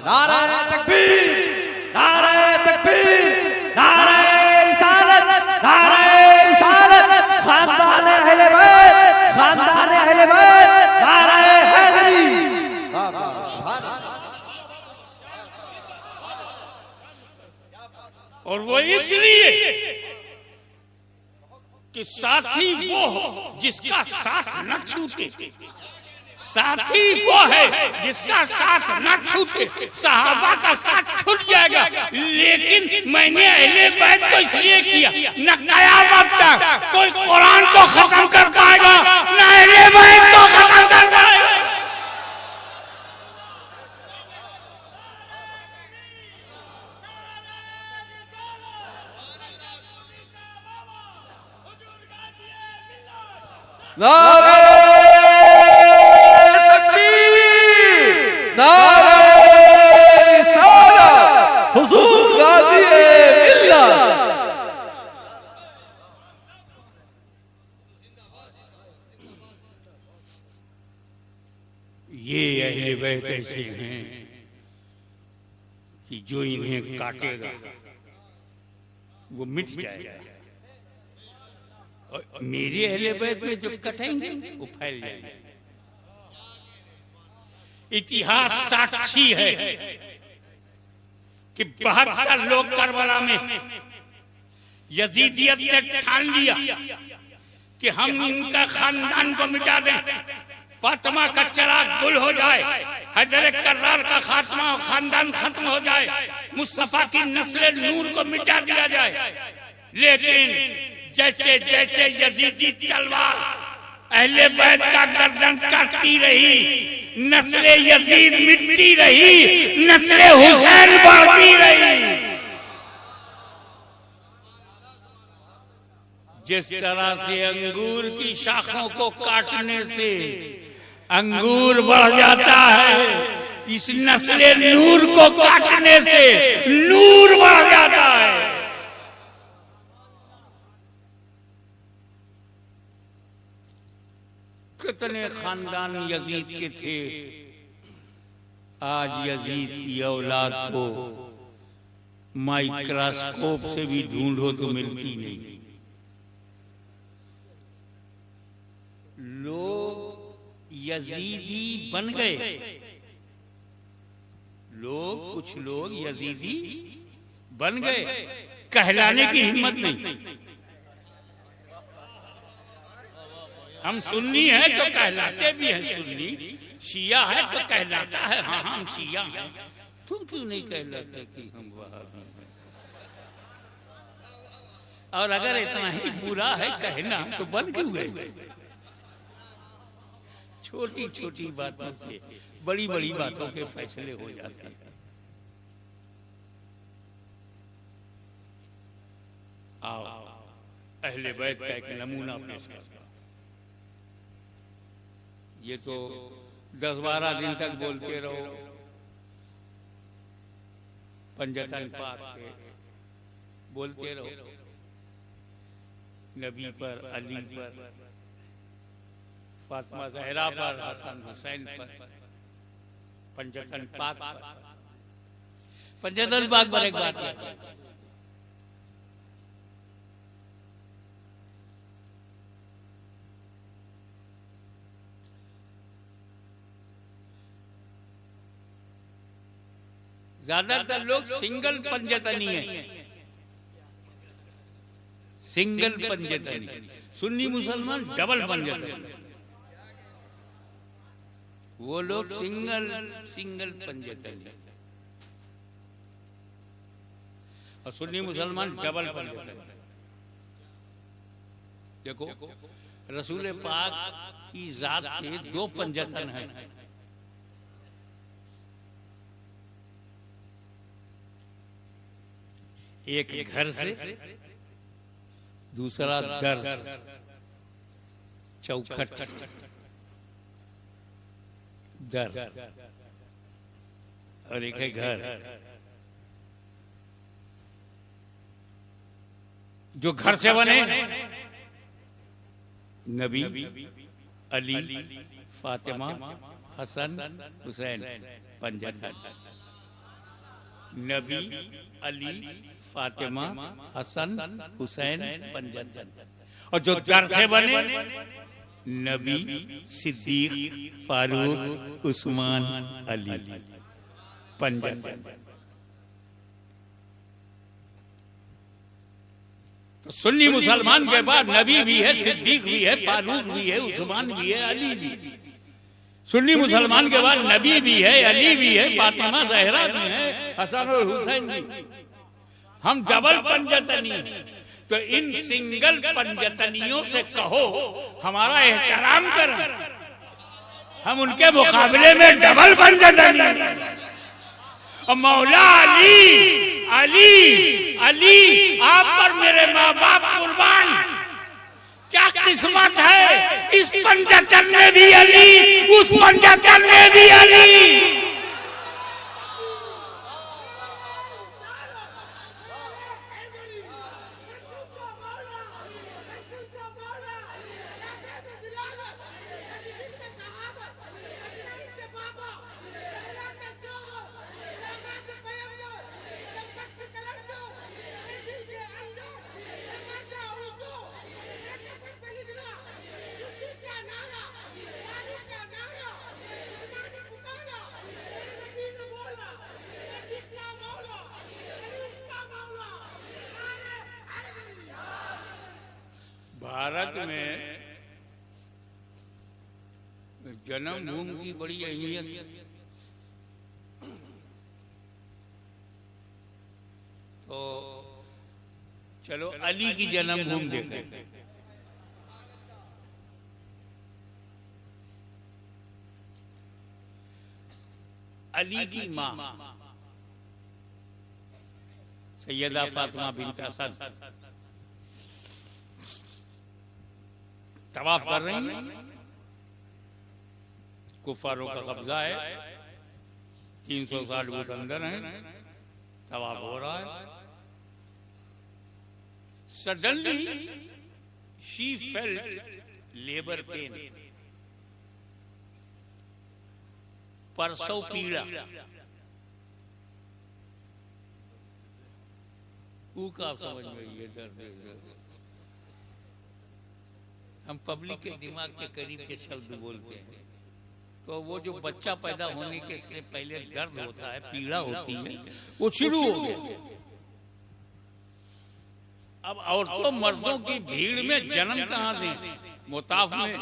नारे तकबीर, नारे तकबीर, नारे रिसालत, नारे रिसालत, खानदान अहले बैत, खानदान अहले बैत, नारे हैदरी। और वो इसलिए कि साथी वो हो जिसका साथ न छूटे, साथी वो है जिसका साथ न छूटे। सहाबा का साथ छूट जाएगा, लेकिन मैंने अहले बैत को इसलिए किया, न कयामत तक कोई कुरान को खत्म कर पाएगा, न अहले बैत को खत्म कर पाएगा। नारे तकबीर, नारे रिसालत, हुजूर गाज़ी-ए-मिल्लत। ये अहले बैत ऐसे हैं कि जो इन्हें काटेगा वो मिट जाएगा, और मेरे अहले बैत में जो कटेंगे वो फैल जाएंगे। इतिहास साक्षी है कि 72 लोग करबला में यजीदियत ने ठान लिया कि हम इनका खानदान को मिटा दें, फातिमा का चिराग गुल हो जाए, हैदर कर्रार का खात्मा और खानदान खत्म हो जाए, मुस्तफा की नस्ल नूर को मिटा दिया जाए। लेकिन जैसे जैसे यजीदी तलवार अहले बैत का गर्दन काटती रही, नस्ल यजीद मिटती रही, नस्ल हुसैन बढ़ती रही। जिस तरह से अंगूर की शाखों को काटने से अंगूर बढ़ जाता है, इस नस्ल नूर को काटने से नूर बढ़ जाता है। कितने खानदान यजीद के थे, आज यजीद की औलाद को माइक्रोस्कोप से भी ढूंढो तो मिलती नहीं। लोग यजीदी बन गए, कुछ लोग यजीदी बन गए, कहलाने की हिम्मत नहीं। हम सुन्नी है तो कहलाते भी हैं सुन्नी, शिया है तो कहलाता है हाँ हम शिया हैं। तुम क्यों नहीं कहलाते कि हम वहाबी हैं? और अगर इतना ही बुरा है कहना तो बन क्यों गए? छोटी छोटी बातों से बड़ी बड़ी बातों के फैसले हो जाते हैं। आओ अहले बैत का एक नमूना पेश करता हूं। ये तो 10-12 दिन तक बोलते रहो, पंजतन पाक पे बोलते रहो, नबी पर, अली पर, फातिमा ज़हरा पर, हसन हुसैन पर, पंजतन पाक पर। पंजतन पाक पर एक बात है, ज्यादातर लोग सिंगल पंजतनी है, सिंगल पंजतनी। सुन्नी मुसलमान डबल पंजतनी, वो लोग सिंगल पंजतनी, और सुन्नी मुसलमान डबल पंजतनी। देखो रसूल पाक की जात से 2 पंजतन है। एक घर से, दूसरा दर चौखट दर, और एक है घर। जो घर से बने नबी, अली, फातिमा, हसन, हुसैन पंजतन। नबी, अली, फातिमा, हसन, हुसैन पंजतन। और जो दर से बने नबी, सिद्दीक, फारूक, उस्मान, अली पंजतन। तो सुन्नी मुसलमान के बाद नबी भी है, सिद्दीक भी है, फारूक भी है, उस्मान भी है, अली भी। सुन्नी मुसलमान के बाद नबी भी है, अली भी है, फातिमा ज़हरा भी है, हसन और हुसैन भी। हम डबल पंजतनी हैं। तो इन सिंगल पंजतनियों से कहो हमारा एहतराम करें, हम उनके मुकाबले में डबल पंजतनी। और मौला अली, अली, अली, आप पर मेरे माँ बाप कुर्बान, क्या किस्मत है इस पंजतन में भी अली, उस पंजतन में भी अली। भारत में जन्मभूमि की बड़ी अहमियत है। तो चलो अली की जन्मभूमि देखें। अली की मां सैयदा फातिमा बिन्त असद तवाफ कर रही हैं। कुफारों का कब्जा है, 360 फुट अंदर हैं, तवाफ हो रहा है। Suddenly she felt labour pain, प्रसव पीड़ा। का समझ में ये दर्द, हम पब्लिक के दिमाग के करीब के शब्द बोलते हैं। तो वो जो बच्चा पैदा होने के से पहले दर्द होता है, पीड़ा होती है, वो शुरू हो गया। अब औरतों मर्दों की भीड़ में जन्म कहाँ दें? मुताफ में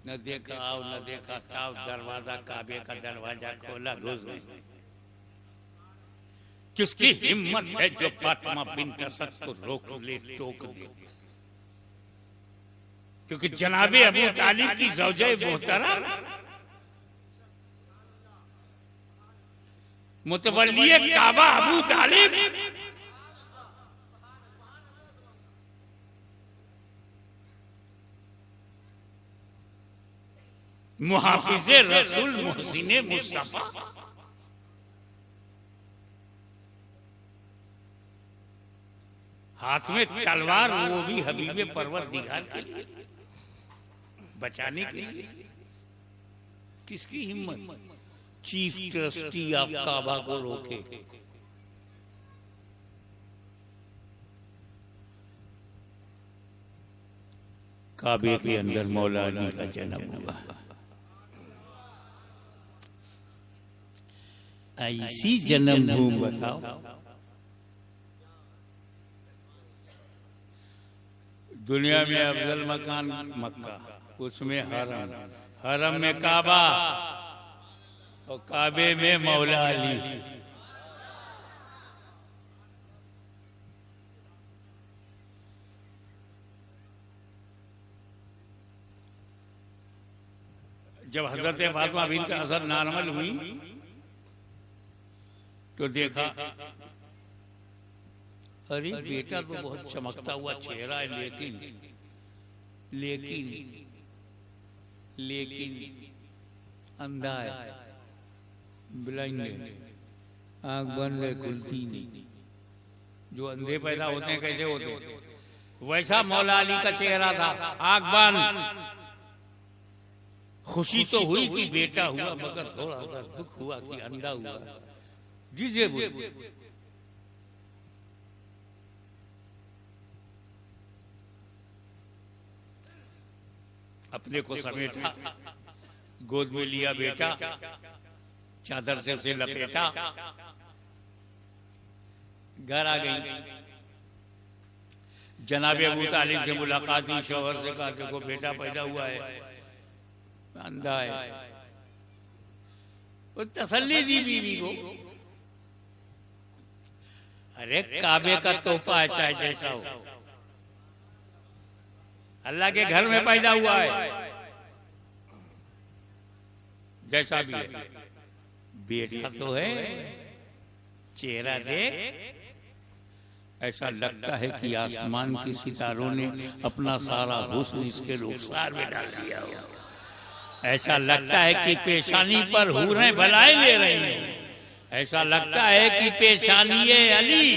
न देखा आओ न देखा ताव, दरवाजा काबे का दरवाजा खोला, घुस गए। किसकी हिम्मत है जो फातिमा बिन्त असद को रोक ले, टोक दे? क्योंकि जनाबे अबू तालिब की ज़ौजे मोहतरम मुतवल्ली काबा अबू तालिब मुहाफिज़े रसूल मुहसिने मुस्तफा, हाथ में तलवार, वो भी हबीबे परवरदिगार के लिए, बचाने के लिए। किसकी हिम्मत चीफ ट्रस्टी ऑफ काबा को रोके? काबे के अंदर मौला अली का जन्म हुआ। ऐसी जन्मभूमि बताओ। दुनिया में अफजल मकान मक्का, उसमें हरम, हरम में काबा और काबे में मौला अली। जब हजरत फातिमा बिन्त असद नार्मल हुई तो देखा, अरे बेटा तो बहुत चमकता हुआ चेहरा है, लेकिन अंधा है, ब्लाइंड है, आंख बंद है, खुलती नहीं। जो अंधे पैदा होते हैं कैसे होते हैं, वैसा मौला अली का चेहरा था, आंख बंद। खुशी तो हुई कि बेटा हुआ, मगर थोड़ा सा दुख हुआ कि अंधा हुआ। जिसे बोल अपने को समेटा, गोद में लिया बेटा, चादर से उसे लपेटा, घर आ गई। जनाबे अबू तालिब से मुलाकात हुई, शौहर से कहा देखो बेटा पैदा हुआ है, अंधा है। वो तसल्ली दी बीवी को, अरे काबे का तोहफा है, चाहे जैसा हो, अल्लाह के घर में पैदा हुआ है, जैसा भी है, बेटा तो है, चेहरा देख। ऐसा लगता है कि आसमान के सितारों ने अपना सारा हुस्न इसके रुखसार में डाल दिया हो। ऐसा लगता है कि पेशानी पर हूरें भलाई ले रही हैं। ऐसा लगता है कि पेशानी अली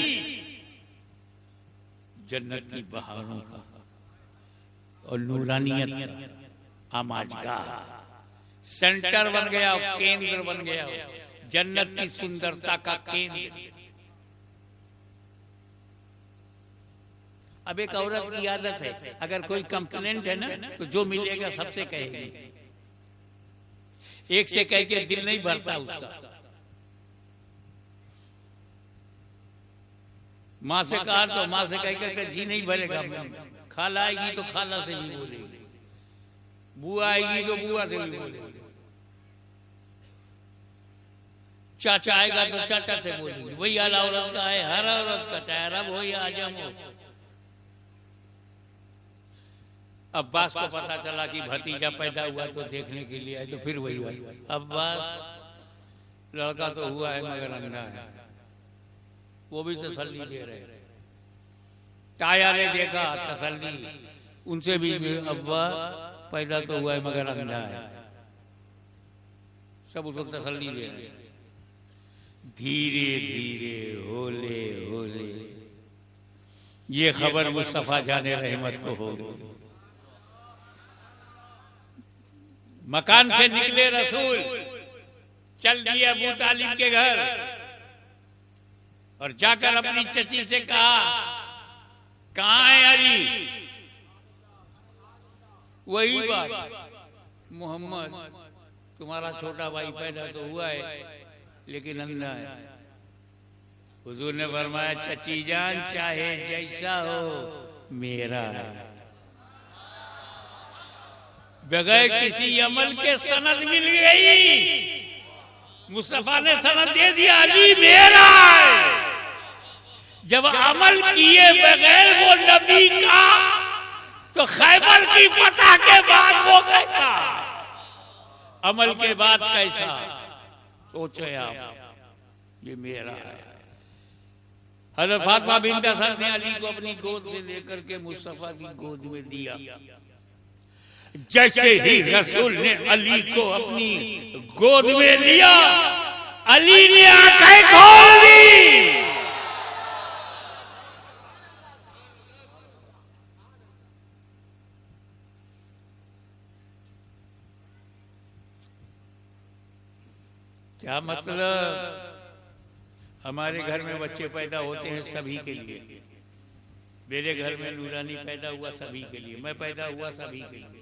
जन्नत की बहारों का और नूरानियत का आमाजगाह सेंटर बन गया हो, केंद्र बन गया हो, जन्नत की सुंदरता का केंद्र। अब एक औरत की आदत है, अगर कोई कंप्लेंट है ना तो जो मिलेगा सबसे कहेगी, एक से कह के दिल नहीं भरता उसका। माँ से कहा तो माँ से कह के जी नहीं भरेगा, खाला आएगी तो खाला से भी बोलेगी, बुआ आएगी तो बुआ से भी बोलेगी, चाचा आएगा तो चाचा से बोलेगी। वही हाल औरत का है, हर औरत का, चाहे अरब हो या आजम हो। अब्बास को पता चला कि भतीजा पैदा हुआ तो देखने के लिए आए, तो फिर वही हुआ, अब्बास लड़का तो हुआ है मगर अंधा है। वो भी तसल्ली दे रहे, ताया ने देखा तसल्ली, उनसे भी अब्बा पैदा तो हुआ है मगर अंधा है, सब उसको तसल्ली दे रहे। धीरे धीरे होले होले ये खबर मुस्तफा जाने रहमत को हो गई। मकान से निकले रसूल, चल दिए अबू तालिब के घर और जाकर अपनी चची से कहा, कहाँ है अली? वही बात, मोहम्मद तुम्हारा छोटा भाई पैदा तो हुआ है लेकिन अंधा है। हुजूर ने फरमाया, चची जान चाहे जैसा हो मेरा है। बगैर किसी अमल के सनद मिल गई, मुस्तफा ने सनद दे दिया, अली मेरा है। जब अमल किए बगैर वो नबी का, तो खैबर की फतह के बाद वो कैसा, अमल के बाद कैसा, सोचे आप, ये मेरा है। हज़रत फातिमा बिन्त असद ने अली को अपनी गोद से लेकर के मुस्तफा की गोद में दिया। जैसे ही रसूल ने अली को अपनी गोद में लिया, अली ने आंखें खोल दी। क्या मतलब? हमारे घर में बच्चे पैदा होते हैं सभी के लिए, मेरे घर में नूरानी पैदा हुआ सभी के लिए, मैं पैदा हुआ सभी के लिए।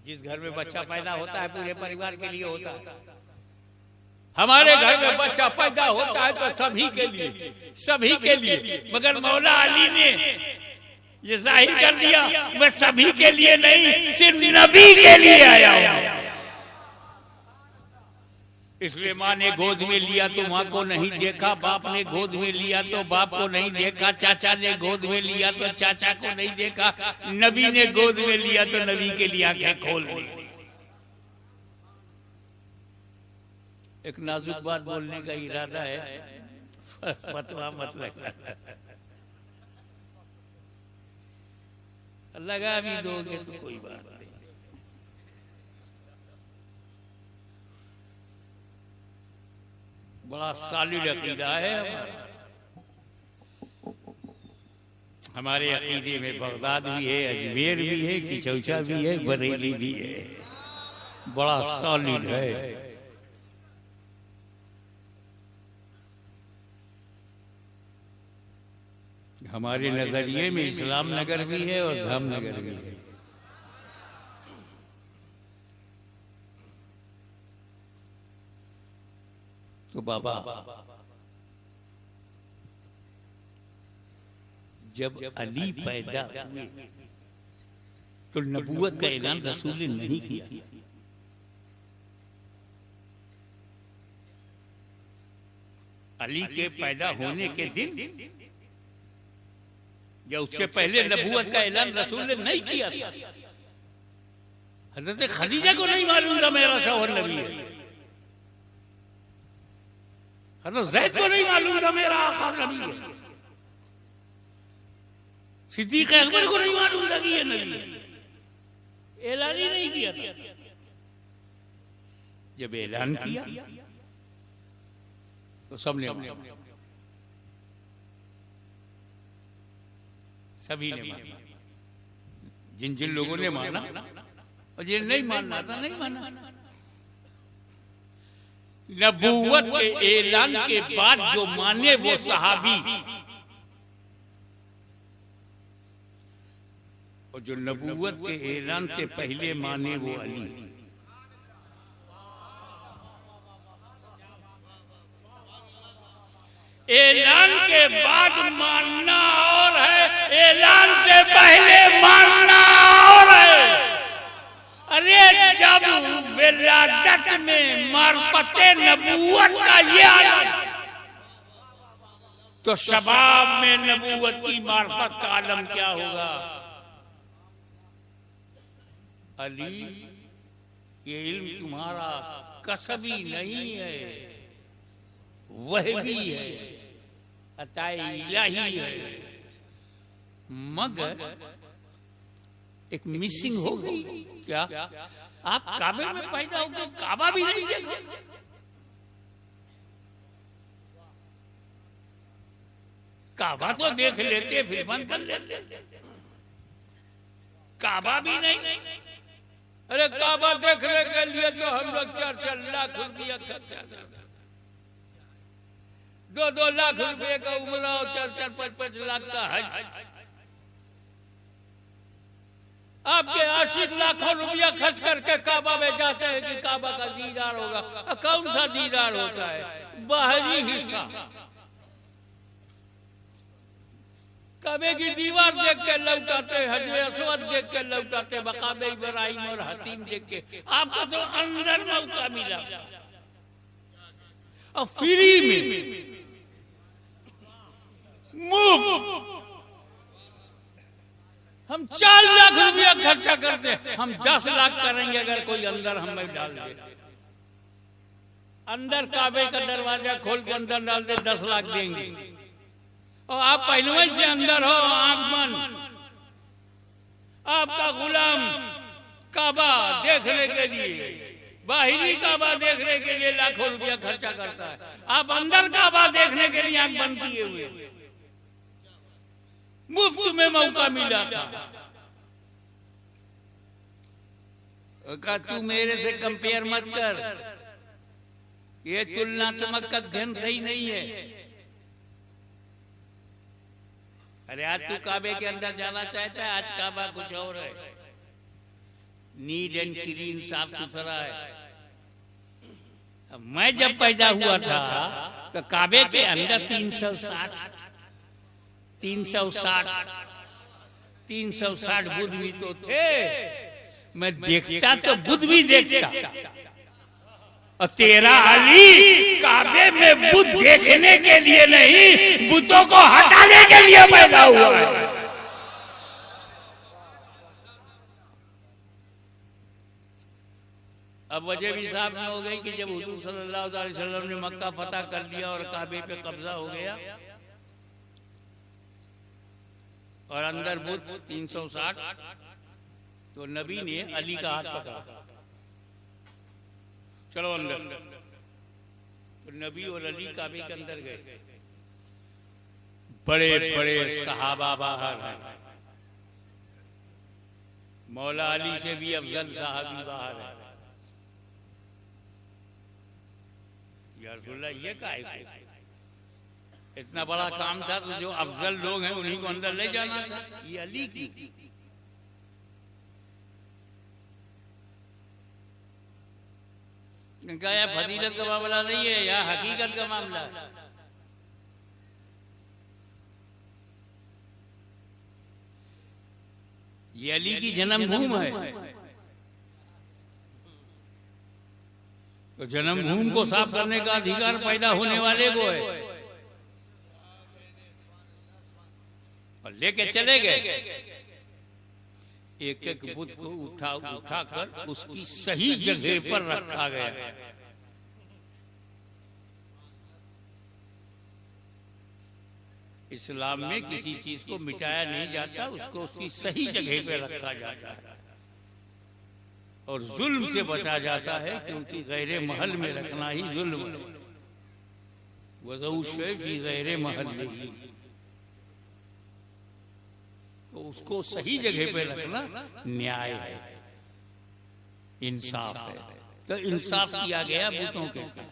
जिस घर में बच्चा पैदा होता है पूरे परिवार के लिए होता है। हमारे घर में बच्चा पैदा होता है तो सभी के लिए, सभी के लिए। मगर मौला अली ने ये जाहिर कर दिया, मैं सभी के लिए नहीं, सिर्फ नबी के लिए आया हूं। इसलिए माँ ने गोद में लिया तो माँ को नहीं देखा, बाप ने गोद में लिया तो बाप को नहीं देखा, चाचा ने गोद में लिया तो चाचा को नहीं देखा, नबी ने गोद में लिया तो नबी के लिए आंखें खोल दी। एक नाजुक बात बोलने का इरादा है, फतवा मत लगा, लगा भी दोगे तो कोई बात नहीं। बड़ा सालिड अकीदा है हमारे अकीदे में बगदाद भी है, अजमेर भी है, किचौचा भी है, बरेली भी है, बड़ा सॉलिड है। हमारे नजरिए में इस्लाम नगर भी है और धर्म नगर भी है। तो बाबा जब अली पैदा हुए तो नबूवत का ऐलान रसूल ने नहीं किया। अली के पैदा होने के दिन या उससे पहले नबूवत का ऐलान रसूल ने नहीं किया था। हजरत खदीजा को नहीं मालूम था मेरा शौहर नबी है, हजरत ज़ैद को नहीं मालूम था मेरा आका नबी है। सिद्दीक अकबर को नहीं मालूम था कि ये नबी है, ऐलान ही नहीं किया था। जब ऐलान किया तो सबने सभी ने माना, जिन जिन लोगों ने माना और जिन नहीं मानना था नहीं माना। नबूवत के ऐलान के बाद जो माने वो सहाबी, और जो नबूवत के ऐलान से पहले माने वो अली। ऐलान के बाद मानना और है, ऐलान से पहले मानना और है। अरे जब विलादत में मार्फते नबूवत का ये आलम, तो शबाब में नबूवत की मार्फत का आलम क्या होगा। अली, ये इल्म तुम्हारा कसबी नहीं है, वह भी है, अताए इलाही है। मगर एक मिसिंग हो गई। क्या आप काबे में पैदा होकर काबा भी नहीं देखते? काबा तो देख लेते फिर बंद कर लेते, काबा भी नहीं। अरे काबा देखने के लिए तो हम लोग 4-4 लाख रुपया खर्चा करते, 2-2 लाख रुपए का उम्रा और 4-5 लाख का हज। आपके आशिक लाखों रुपया खर्च करके काबा में जाते हैं कि काबा का दीदार होगा। कौन सा दीदार होता है? बाहरी हिस्सा। काबे की दीवार देख के लौटाते, हजरे अस्वद देख के लौटाते, मकाम इब्राहिम और हतीम देख के। आपको तो अंदर मौका मिला और फ्री में मुफ्त। हम 4 लाख रुपया खर्चा करते हैं, हम 10 लाख करेंगे अगर कोई अंदर हमें डाल दे। अंदर काबे का दरवाजा खोल के अंदर डाल दे, 10 लाख देंगे। और आप पहले से अंदर हो, आंख बंद, आपका गुलाम काबा देखने के लिए, बाहरी काबा देखने के लिए लाखों रुपया खर्चा करता है। आप अंदर काबा देखने के लिए आंख बंद किए हुए, मुफ्त में मौका मिला था। कहा तू मेरे से कंपेयर मत कर, ये तुलनात्मक अध्ययन सही नहीं है। अरे आज तू काबे के अंदर जाना चाहता है, आज काबा कुछ और है, नीट एंड क्लीन, साफ सुथरा है। मैं जब पैदा हुआ था तो काबे के अंदर 360 बुद्ध भी तो थे। मैं देखता तो बुद्ध भी देखता, और तेरा अली काबे में बुद्ध देखने के लिए नहीं, बुतों को हटाने के लिए पैदा हुआ है। अब वजह भी साफ में हो गई कि जब हुजूर सल्लल्लाहु अलैहि वसल्लम ने मक्का फतह कर लिया और काबे पे कब्जा हो गया और अंदर बुद्ध 360, तो नबी ने अली का हाथ पकड़ा, चलो अंदर। तो नबी और अली काबे के अंदर गए। बड़े बड़े सहाबा बाहर हैं, मौला अली से भी अफजल साहबी बाहर है। या रसूलल्लाह, ये क्या है? इतना बड़ा काम था तो जो अफजल लोग हैं उन्हीं को अंदर ले जाना था। ये अली की क्या यह फजीलत का मामला नहीं है, या हकीकत का मामला है। ये अली की जन्मभूमि है, तो जन्मभूमि को साफ करने का अधिकार पैदा होने वाले को है। और लेके चले गए, एक एक बुत को उठाकर उसकी सही जगह पर रखा गया। इस्लाम में किसी चीज को मिटाया नहीं जाता, उसको उसकी सही जगह पे रखा जाता है और जुल्म से बचा जाता है, क्योंकि गैर महल में रखना ही जुल्म है। वज़ऊ शै फी गैर महल नहीं, तो उसको सही जगह पे रखना न्याय है, इंसाफ है। तो इंसाफ किया गया बुतों के साथ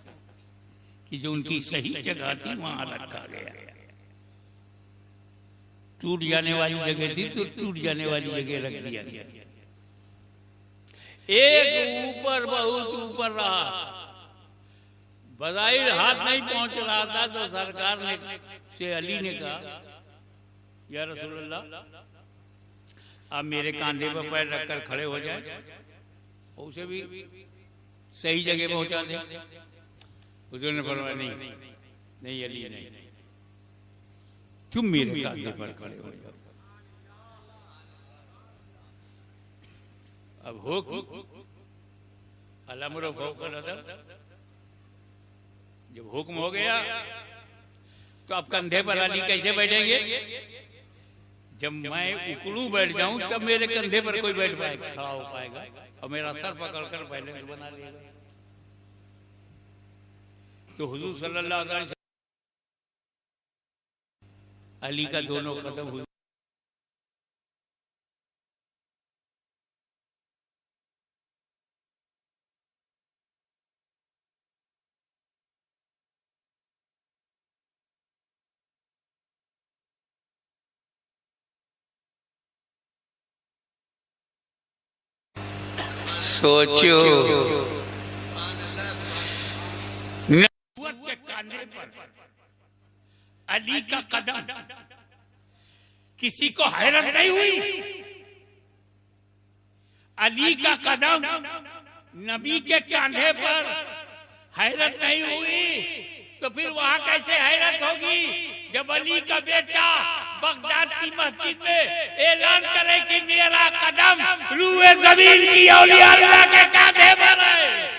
कि जो उनकी सही जगह थी वहां रखा गया। टूट जाने वाली जगह थी तो टूट जाने वाली जगह रख दिया गया। एक ऊपर बहुत ऊपर रहा, बज़ाहिर हाथ नहीं पहुंच रहा था, तो सरकार ने से अली ने कहा, या रसूलल्लाह आप मेरे कांधे पर पैर रखकर खड़े हो जाए, उसे भी सही जगह पहुंचा दे। हुजूर ने फरमाया नहीं नहीं अली नहीं, तुम मेरे कांधे पर खड़े हो जाओ। अब अलअम्रु फौकल अदब, जब हुक्म हो गया तो अब कंधे पर अली कैसे बैठेंगे? जब मैं उकड़ू बैठ जाऊं तब मेरे कंधे पर कोई बैठ पाएगा, खड़ा हो पाएगा और मेरा सर पकड़कर बैलेंस बना लेगा। तो हुजूर सल्लल्लाहु अलैहि वसल्लम अली का दोनों कदम हुए, सोचो नबूवत के कांधे पर अली का कदम, किसी को हैरत नहीं हुई? अली का कदम नबी के कांधे पर हैरत नहीं हुई तो फिर वहां कैसे हैरत होगी जब अली का बेटा बगदाद की मस्जिद में ऐलान करे कि मेरा कदम रूए जमीन की औलिया अल्लाह के कांधे पर है।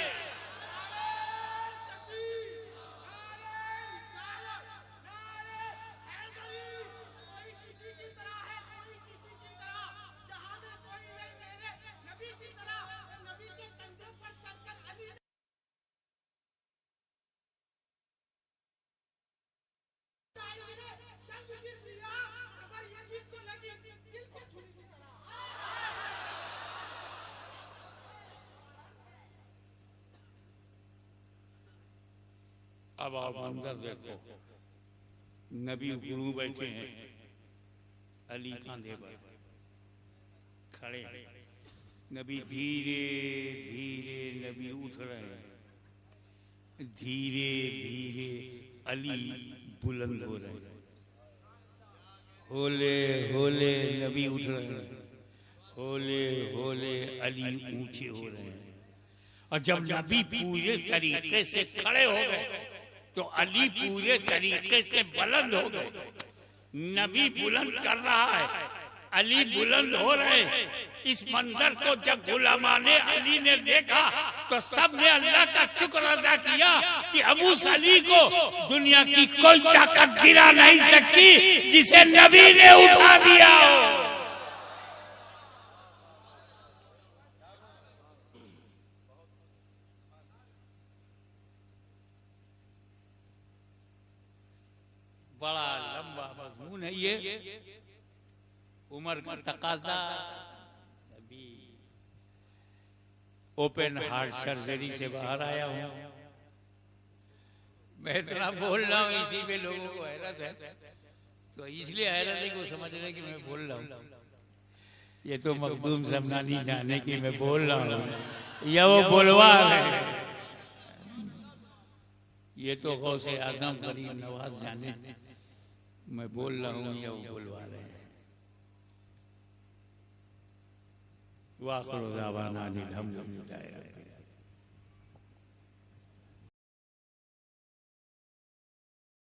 अब आप अंदर देखो, नबी गुरु बैठे हैं, अली कांधे पर खड़े हैं, नबी धीरे धीरे नबी उठ रहे हैं, धीरे धीरे अली बुलंद हो रहे हैं, होले होले नबी उठ रहे हैं, होले होले अली ऊंचे हो रहे हैं। और जब नबी पूरे तरीके से खड़े हो गए तो अली पूरे तरीके से बुलंद हो गए। नबी बुलंद कर रहा है, अली बुलंद हो रहे हैं। इस मंजर को जब गुलामाने अली ने देखा तो सब ने अल्लाह का शुक्र अदा किया कि अबू अली को दुनिया की कोई ताकत गिरा नहीं सकती जिसे नबी ने उठा दिया हो। बड़ा लंबा मजमून है ये, उम्र का तकाजा, अभी ओपन हार्ट सर्जरी से बाहर आया हूं। मैं इतना बोल रहा हूं, इसी पे लोगों को हैरत है, तो इसलिए हैरत है कि समझ रहे कि मैं बोल रहा हूं। ये तो मखदूम समनानी जाने की मैं बोल रहा हूं या वो बोलवा रहे, ये तो गौसे आजम गरीब नवाज जाने मैं बोल रहा हूं या वो बोलवा रहे हैं। वाखिर दावाना अनिल हम्दुलिल्लाहि।